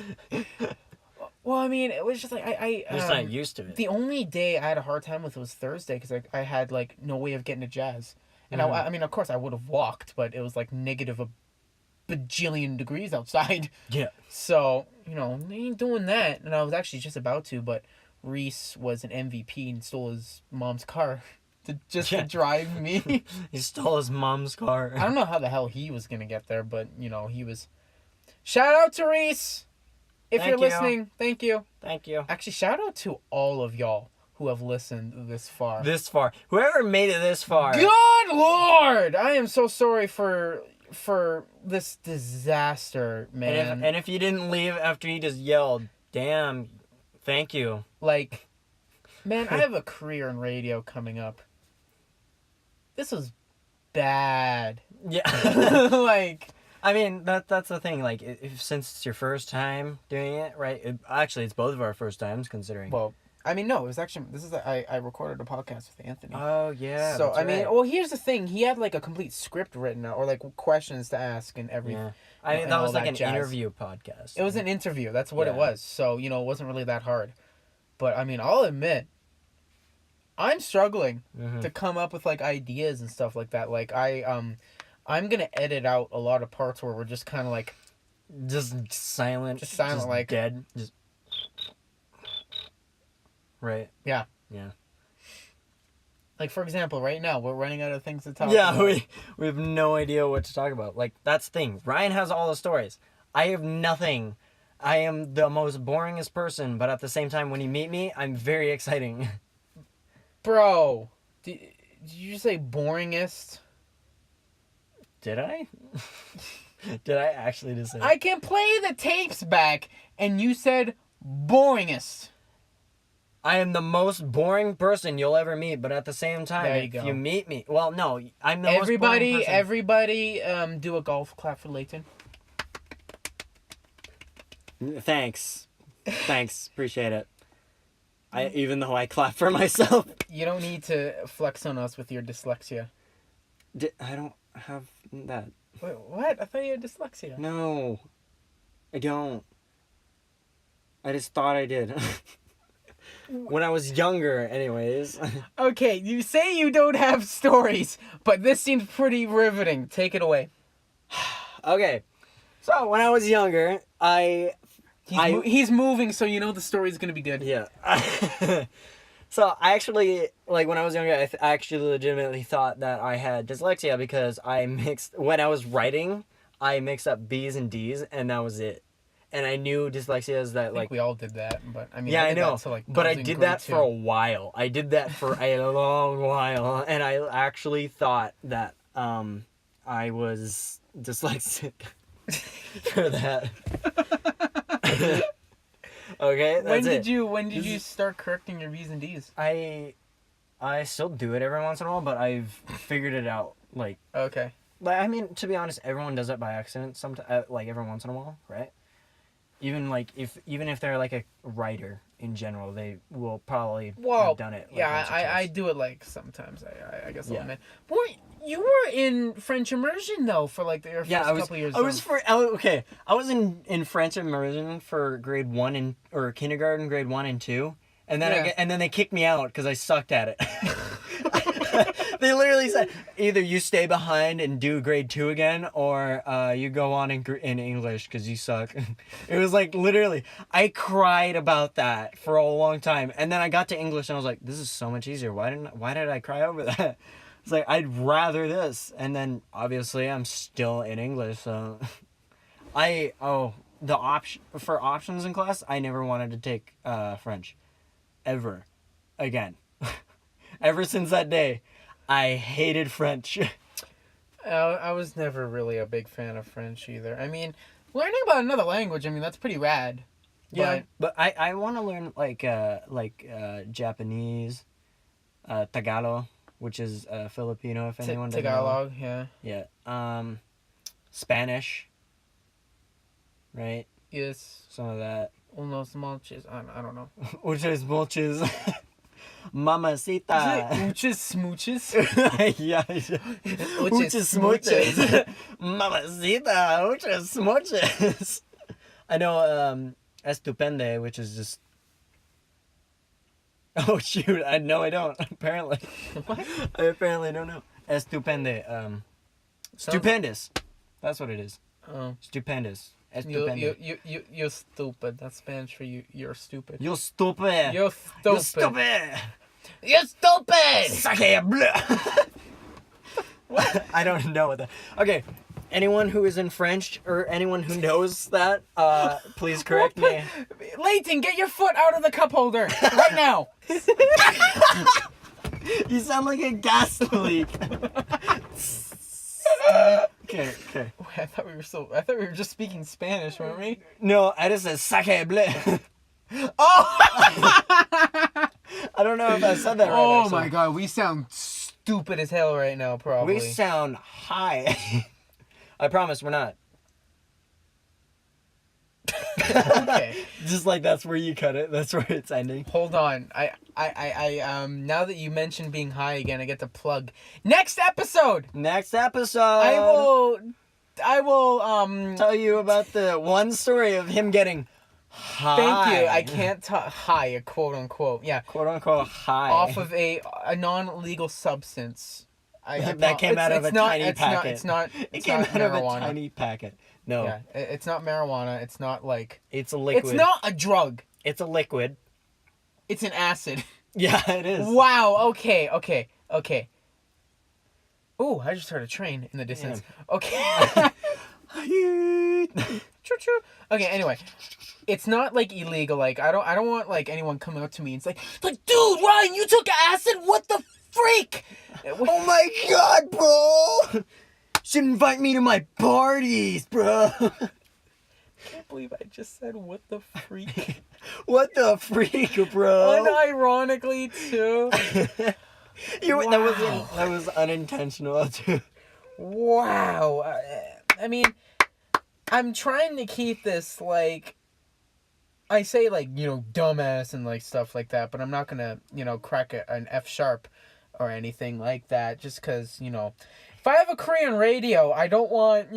Well, I mean, it was just like I Just not used to it. The only day I had a hard time with was Thursday because I had like no way of getting to Jazz. And I mean, of course, I would have walked, but it was like negative a bajillion degrees outside. Yeah. So, you know, I ain't doing that. And I was actually just about to, but Reese was an MVP and stole his mom's car to drive me. He stole his mom's car. I don't know how the hell he was going to get there, but, you know, he was... Shout out to Reese! If you're listening, thank you. Thank you. Actually, shout out to all of y'all who have listened this far. Whoever made it this far. Good Lord! I am so sorry for this disaster, man. And if you didn't leave after you just yelled, damn, thank you. Like, man, I have a career in radio coming up. This was bad. Yeah. Like, I mean, that's the thing. Like, since it's your first time doing it, right? Actually, it's both of our first times, considering. Well, I mean, no, it was actually I recorded a podcast with Anthony. Oh yeah. So that's I mean, right. well, here's the thing. He had like a complete script written out, or like questions to ask and every. Yeah. I mean, and that all was like that an jazz. interview podcast. It was an interview. That's what it Yeah. was. So it wasn't really that hard. But I mean, I'll admit, I'm struggling to come up with like ideas and stuff like that. Like I'm gonna edit out a lot of parts where we're just kind of like just silent, like dead, just right. Yeah. Yeah. Like, for example, right now we're running out of things to talk Yeah, about. we have no idea what to talk about. Like, that's the thing. Ryan has all the stories. I have nothing. I am the most boringest person, but at the same time, when you meet me, I'm very exciting. Bro, did you say boringest? Did I? Did I actually just say I can play the tapes back, and you said boringest. I am the most boring person you'll ever meet, but at the same time, There you if go. you meet me... Well, no, I'm the most boring person. Everybody, do a golf clap for Layton. Thanks. Appreciate it. Even though I clap for myself. You don't need to flex on us with your dyslexia. I don't have that. Wait, what? I thought you had dyslexia. No. I don't. I just thought I did. When I was younger, anyways. Okay, you say you don't have stories, but this seems pretty riveting. Take it away. Okay. So, when I was younger, He's moving, so you know the story's gonna be good. Yeah. So, I actually, like, when I was younger, I actually legitimately thought that I had dyslexia because when I was writing, I mixed up B's and D's, and that was it. And I knew dyslexia is that, I think like... we all did that, but I mean... Yeah, I did know, that, so, like, but I was in did grade that for 2. a while. I did that for a long while, and I actually thought that I was dyslexic for that. Okay, that's When did you start correcting your V's and D's? I still do it every once in a while, but I've figured it out. Like, Okay. I mean, to be honest, everyone does it by accident. Sometimes, like every once in a while, right? Even if they're like a writer in general, they will probably have done it. Like, yeah, once or I twice. do it like sometimes. I guess I'll Yeah. admit. Boy, you were in French immersion though for like your first couple years. I was in French immersion for grade 1 or kindergarten, grade 1 and 2, and then and then they kicked me out because I sucked at it. They literally said either you stay behind and do grade 2 again, or you go on in English because you suck. It was like literally, I cried about that for a long time, and then I got to English and I was like, this is so much easier. Why did I cry over that? It's like, I'd rather this. And then obviously I'm still in English, so for options in class, I never wanted to take French ever again. Ever since that day, I hated French. I was never really a big fan of French either. I mean, learning about another language, I mean, that's pretty rad. Yeah, but I want to learn like Japanese, Tagalog, which is Filipino, if anyone doesn't know. Tagalog, yeah. Yeah. Spanish. Right? Yes. Some of that. Unos molches. I don't know. Muchas molches. Mamacita. Muchas smooches. Yeah. Muchas smooches. Mamacita. Muchas smooches. I know estupende, which is just... Oh, shoot. I don't. Apparently. What? I apparently don't know. Estupende. Stupendous. That's what it is. Oh. Stupendous. Estupendo. You're stupid. That's Spanish for you. You're stupid. You're stupid. You're stupid. You're stupid. You're stupid. Sake bleu. What? I don't know what that. Okay. Anyone who is in French or anyone who knows that, please correct me. Layton, get your foot out of the cup holder right now. You sound like a gas leak. Okay. Wait, I thought we were just speaking Spanish, weren't we? No, I just said sake bleu. Oh! I don't know if I said that right. Oh actually. my god, we sound stupid as hell right now, probably. We sound high. I promise we're not. Okay. Just like that's where you cut it. That's where it's ending. Hold on. I now that you mentioned being high again, I get to plug next episode. Next episode. I will tell you about the one story of him getting high. Thank you. I can't high, quote unquote. Yeah. Quote unquote high. Off of a non-legal substance. That came out of a tiny packet. It's not out of a tiny packet. No. Yeah, it's not marijuana. It's not like... It's a liquid. It's not a drug. It's a liquid. It's an acid. Yeah, it is. Wow. Okay. Ooh, I just heard a train in the distance. Yeah. Okay. Choo-choo. Okay, anyway. It's not like illegal. Like I don't want like anyone coming up to me and it's like, dude, Ryan, you took acid? What the freak? Oh my god, bro! Should invite me to my parties, bro. I can't believe I just said what the freak. What the freak, bro? Unironically too. Wow. That was unintentional too. Wow. I mean, I'm trying to keep this like, I say like, dumbass and like stuff like that, but I'm not gonna, crack an F sharp or anything like that just because, if I have a Korean radio, I don't want,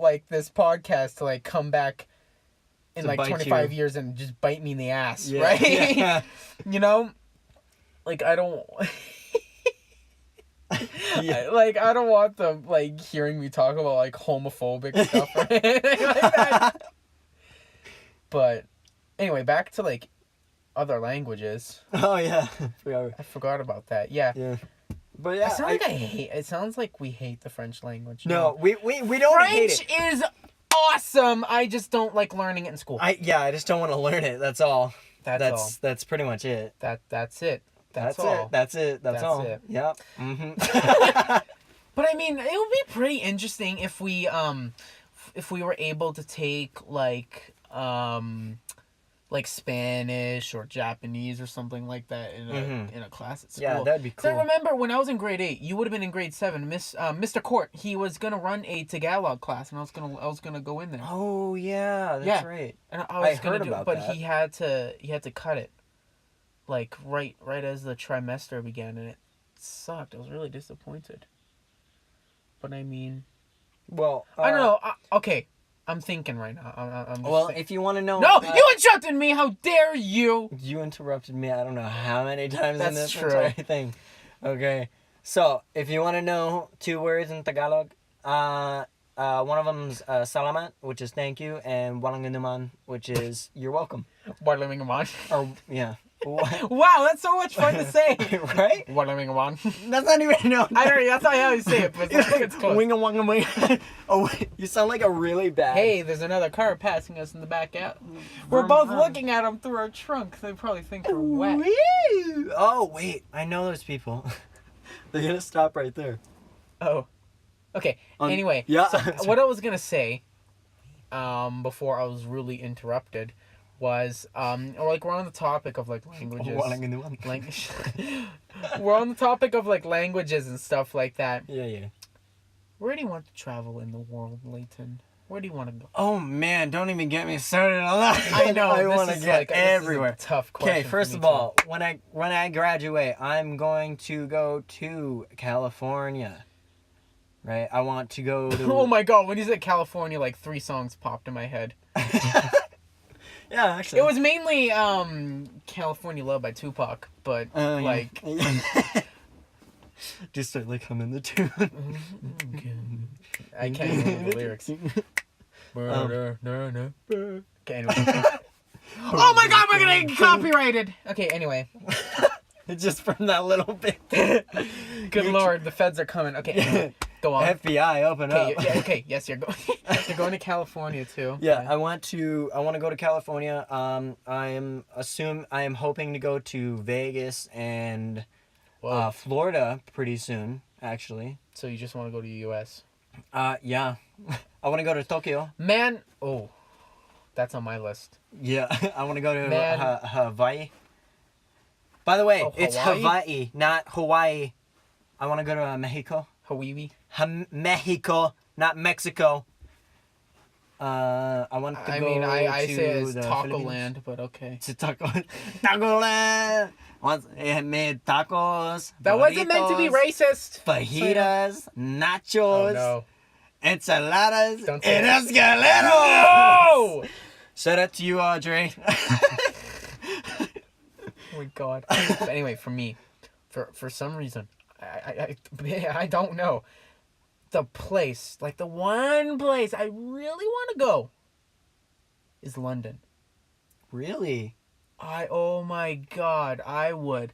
like this podcast to like come back in like 25 years and just bite me in the ass, right? Yeah. Like I don't... Yeah. I don't want them like hearing me talk about like homophobic stuff or anything like that. But anyway, back to like other languages. Oh yeah, I forgot about that. Yeah. Yeah. But yeah, it sounds like we hate the French language. No, we don't hate it. French is awesome. I just don't like learning it in school. I just don't want to learn it. That's all. That's all. That's pretty much it. That's it. That's all. That's all. It. Yep. Mm-hmm. But I mean, it would be pretty interesting if we were able to take like Spanish or Japanese or something like that in a class at school. Yeah, that'd be cool. So I remember when I was in grade 8, you would have been in grade 7. Mr. Court, he was gonna run a Tagalog class, and I was gonna go in there. Oh yeah, that's right. And I heard about that. But he had to cut it, like right as the trimester began, and it sucked. I was really disappointed. But I mean, well, I don't know. Okay. I'm thinking right now. I'm just if you want to know... No, you interrupted me! How dare you! You interrupted me I don't know how many times That's in this true. entire thing. Okay. So, if you want to know 2 words in Tagalog, one of them's salamat, which is thank you, and walang anuman, which is you're welcome. Walang anuman. Or, yeah. Wow, that's so much fun to say. Right? Walang anuman. That's not even... No. That's not how you say it, but it's close. Wing-a-wong-a-wing. Oh, wait. You sound like a really bad... Hey, there's another car passing us in the back out. We're both looking at them through our trunk. They probably think we're wet. Woo! Oh, wait. I know those people. They're going to stop right there. Oh. Okay. Anyway. Yeah. So what I was going to say, before I was really interrupted, was we're on the topic of like languages. We're on the topic of like languages and stuff like that. Yeah. Where do you want to travel in the world, Layton? Where do you want to go? Oh man, don't even get me started on that. I know. I want to get everywhere. This is a tough question. Okay, first of all, when I graduate, I'm going to go to California. Right? I want to go to... Oh my god, when you said California, like 3 songs popped in my head. Yeah, actually. It was mainly California Love by Tupac, but like... Just start like humming the tune. I can't remember the lyrics. Okay, anyway. Oh my god, we're gonna get copyrighted! Okay, anyway. Just from that little bit. Good lord, the feds are coming. Okay, anyway, go on. FBI, open up. Okay, yes, you're going to California too. Yeah, I want to go to California. I am hoping to go to Vegas and Florida pretty soon, actually. So you just want to go to the US? Yeah. I want to go to Tokyo. Man, that's on my list. Yeah, I want to go to Hawaii. By the way, it's Hawaii, not Hawaii. I want to go to Mexico. Hawaii? Mexico, not Mexico. I want to go I to say it's the Taco Philippines. Land, but okay. To Taco Land. Once it made tacos. That wasn't meant to be burritos, racist. Fajitas, Oh nachos, no. enchiladas, Don't say and that. escaleros. No! Shout out to you, Dre. Oh my god. But anyway, for me, for some reason, I don't know. The place, like the one place I really want to go is London. Really? Oh my god, I would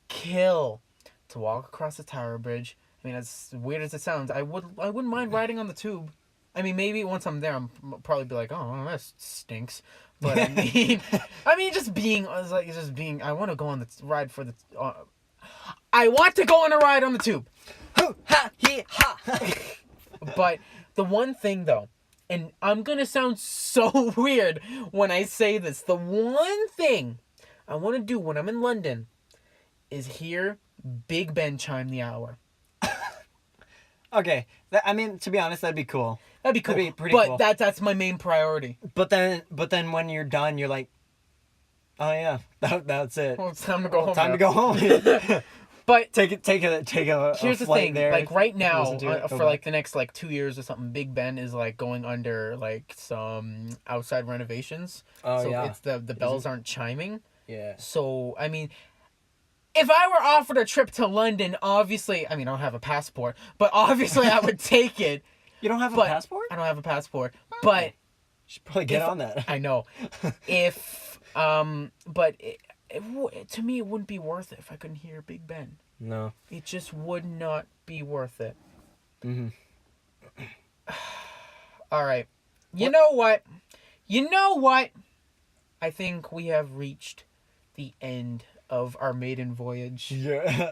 kill to walk across the Tower Bridge. I mean, as weird as it sounds, I wouldn't mind riding on the tube. I mean, maybe once I'm there, I'm probably be like, oh, that stinks. But I mean, just being, I want to go on the ride for the. I want to go on a ride on the tube. But the one thing though, and I'm gonna sound so weird when I say this, the one thing I want to do when I'm in London is hear Big Ben chime the hour. Okay. I mean, to be honest, that'd be cool. That'd be cool. That'd be pretty but cool. that's my main priority. But then when you're done, you're like, oh yeah, that's it. Well, it's time to go home. Time now. to go home. But take a here's the flight thing, there. like right now, listen to it, for go like back. the next like 2 years or something, Big Ben is like going under like some outside renovations. Oh, so yeah. it's the bells aren't chiming. Yeah. So I mean, if I were offered a trip to London, obviously, I mean, I don't have a passport, but obviously I would take it. You don't have a But passport? I don't have a passport, but You should probably get on that. I know. If but to me, it wouldn't be worth it if I couldn't hear Big Ben. No. It just would not be worth it. Mhm. All right. You know what? I think we have reached the end of our maiden voyage. Yeah.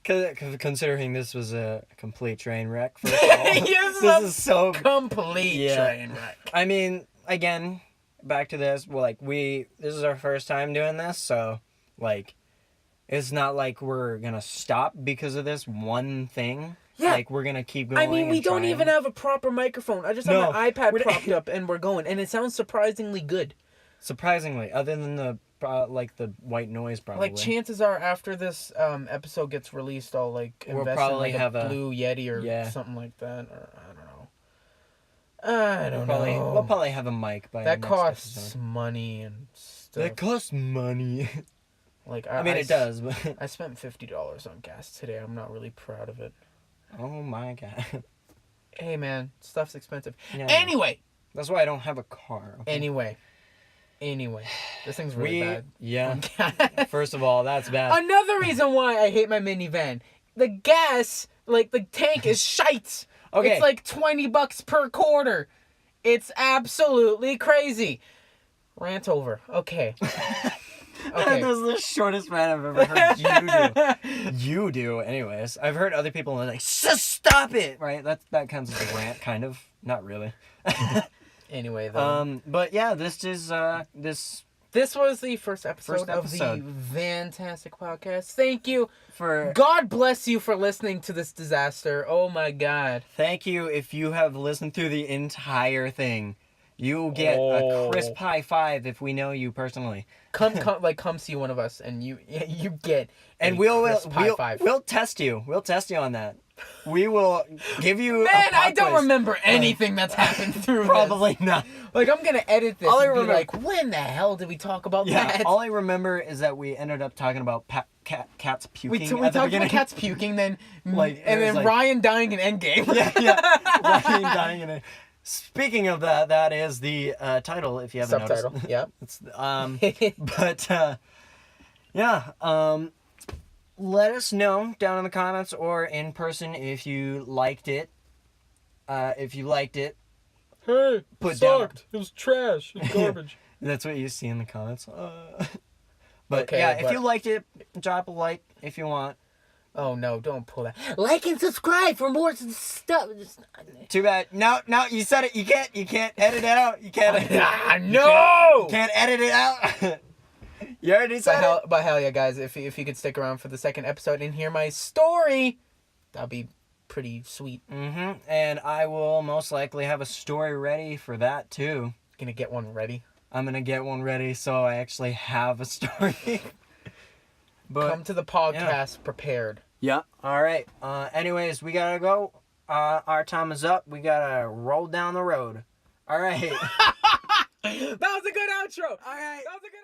Considering this was a complete train wreck, first of all. Yes, this is so complete Yeah. train wreck. I mean, again, back to this. Well, like this is our first time doing this, so like, it's not like we're gonna stop because of this one thing. Yeah. Like we're gonna keep going. I mean, we and don't trying. even have a proper microphone. I just have my iPad propped up and we're going, and it sounds surprisingly good. Surprisingly, other than the like the white noise, probably. Like chances are, after this episode gets released, I'll like We'll invest probably in like have a a- Blue Yeti or yeah. something like that. Or I don't know. We'll probably have a mic by That next costs episode. money and stuff. That costs money. Like I mean, it does, but I spent $50 on gas today. I'm not really proud of it. oh my god. Hey man, stuff's expensive. Yeah, Anyway, that's why I don't have a car. Okay? anyway, this thing's really bad. Yeah. On First of all, that's bad. Another reason why I hate my minivan. The gas, like the tank is shite. Okay. It's like $20 per quarter. It's absolutely crazy. Rant over. Okay. Okay. This is the shortest rant I've ever heard you do. You do, anyways. I've heard other people like, just stop it! Right? That counts as a rant, kind of. Not really. Anyway, though. But yeah, this is, This was the first episode of the Vantastic Podcast. Thank you. God bless you for listening to this disaster. Oh my God. Thank you if you have listened through the entire thing. You'll get a crisp high five if we know you personally. Come see one of us and you get and high five. We'll test you. We'll test you on that. We will give you Man, a I don't quiz. remember anything that's happened through Probably not. Like, I'm gonna edit this All I and be remember- like, when the hell did we talk about Yeah, that? all I remember is that we ended up talking about cats puking we at talked the about beginning. cats puking, then Like, and it then was like- Ryan dying in Endgame. yeah. Ryan dying in it. Speaking of that is the title, if you haven't Subtitle, noticed. yeah. It's but yeah. Let us know down in the comments or in person if you liked it. If you liked it, Hey, Put down- sucked. It was trash. It was garbage. that's what you see in the comments. But Okay, yeah, but- if you liked it, drop a like if you want. Oh no, don't pull that. Like and subscribe for more stuff. Too bad. No, you said it. You can't edit it out. You can't. No! You can't edit it out. You already said it. But hell yeah, guys! If you could stick around for the second episode and hear my story, that'd be pretty sweet. And I will most likely have a story ready for that too. Gonna get one ready. I'm gonna get one ready so I actually have a story. But come to the podcast prepared. Yeah. All right. Anyways, we gotta go. Our time is up. We gotta roll down the road. All right. That was a good outro. All right. That was a good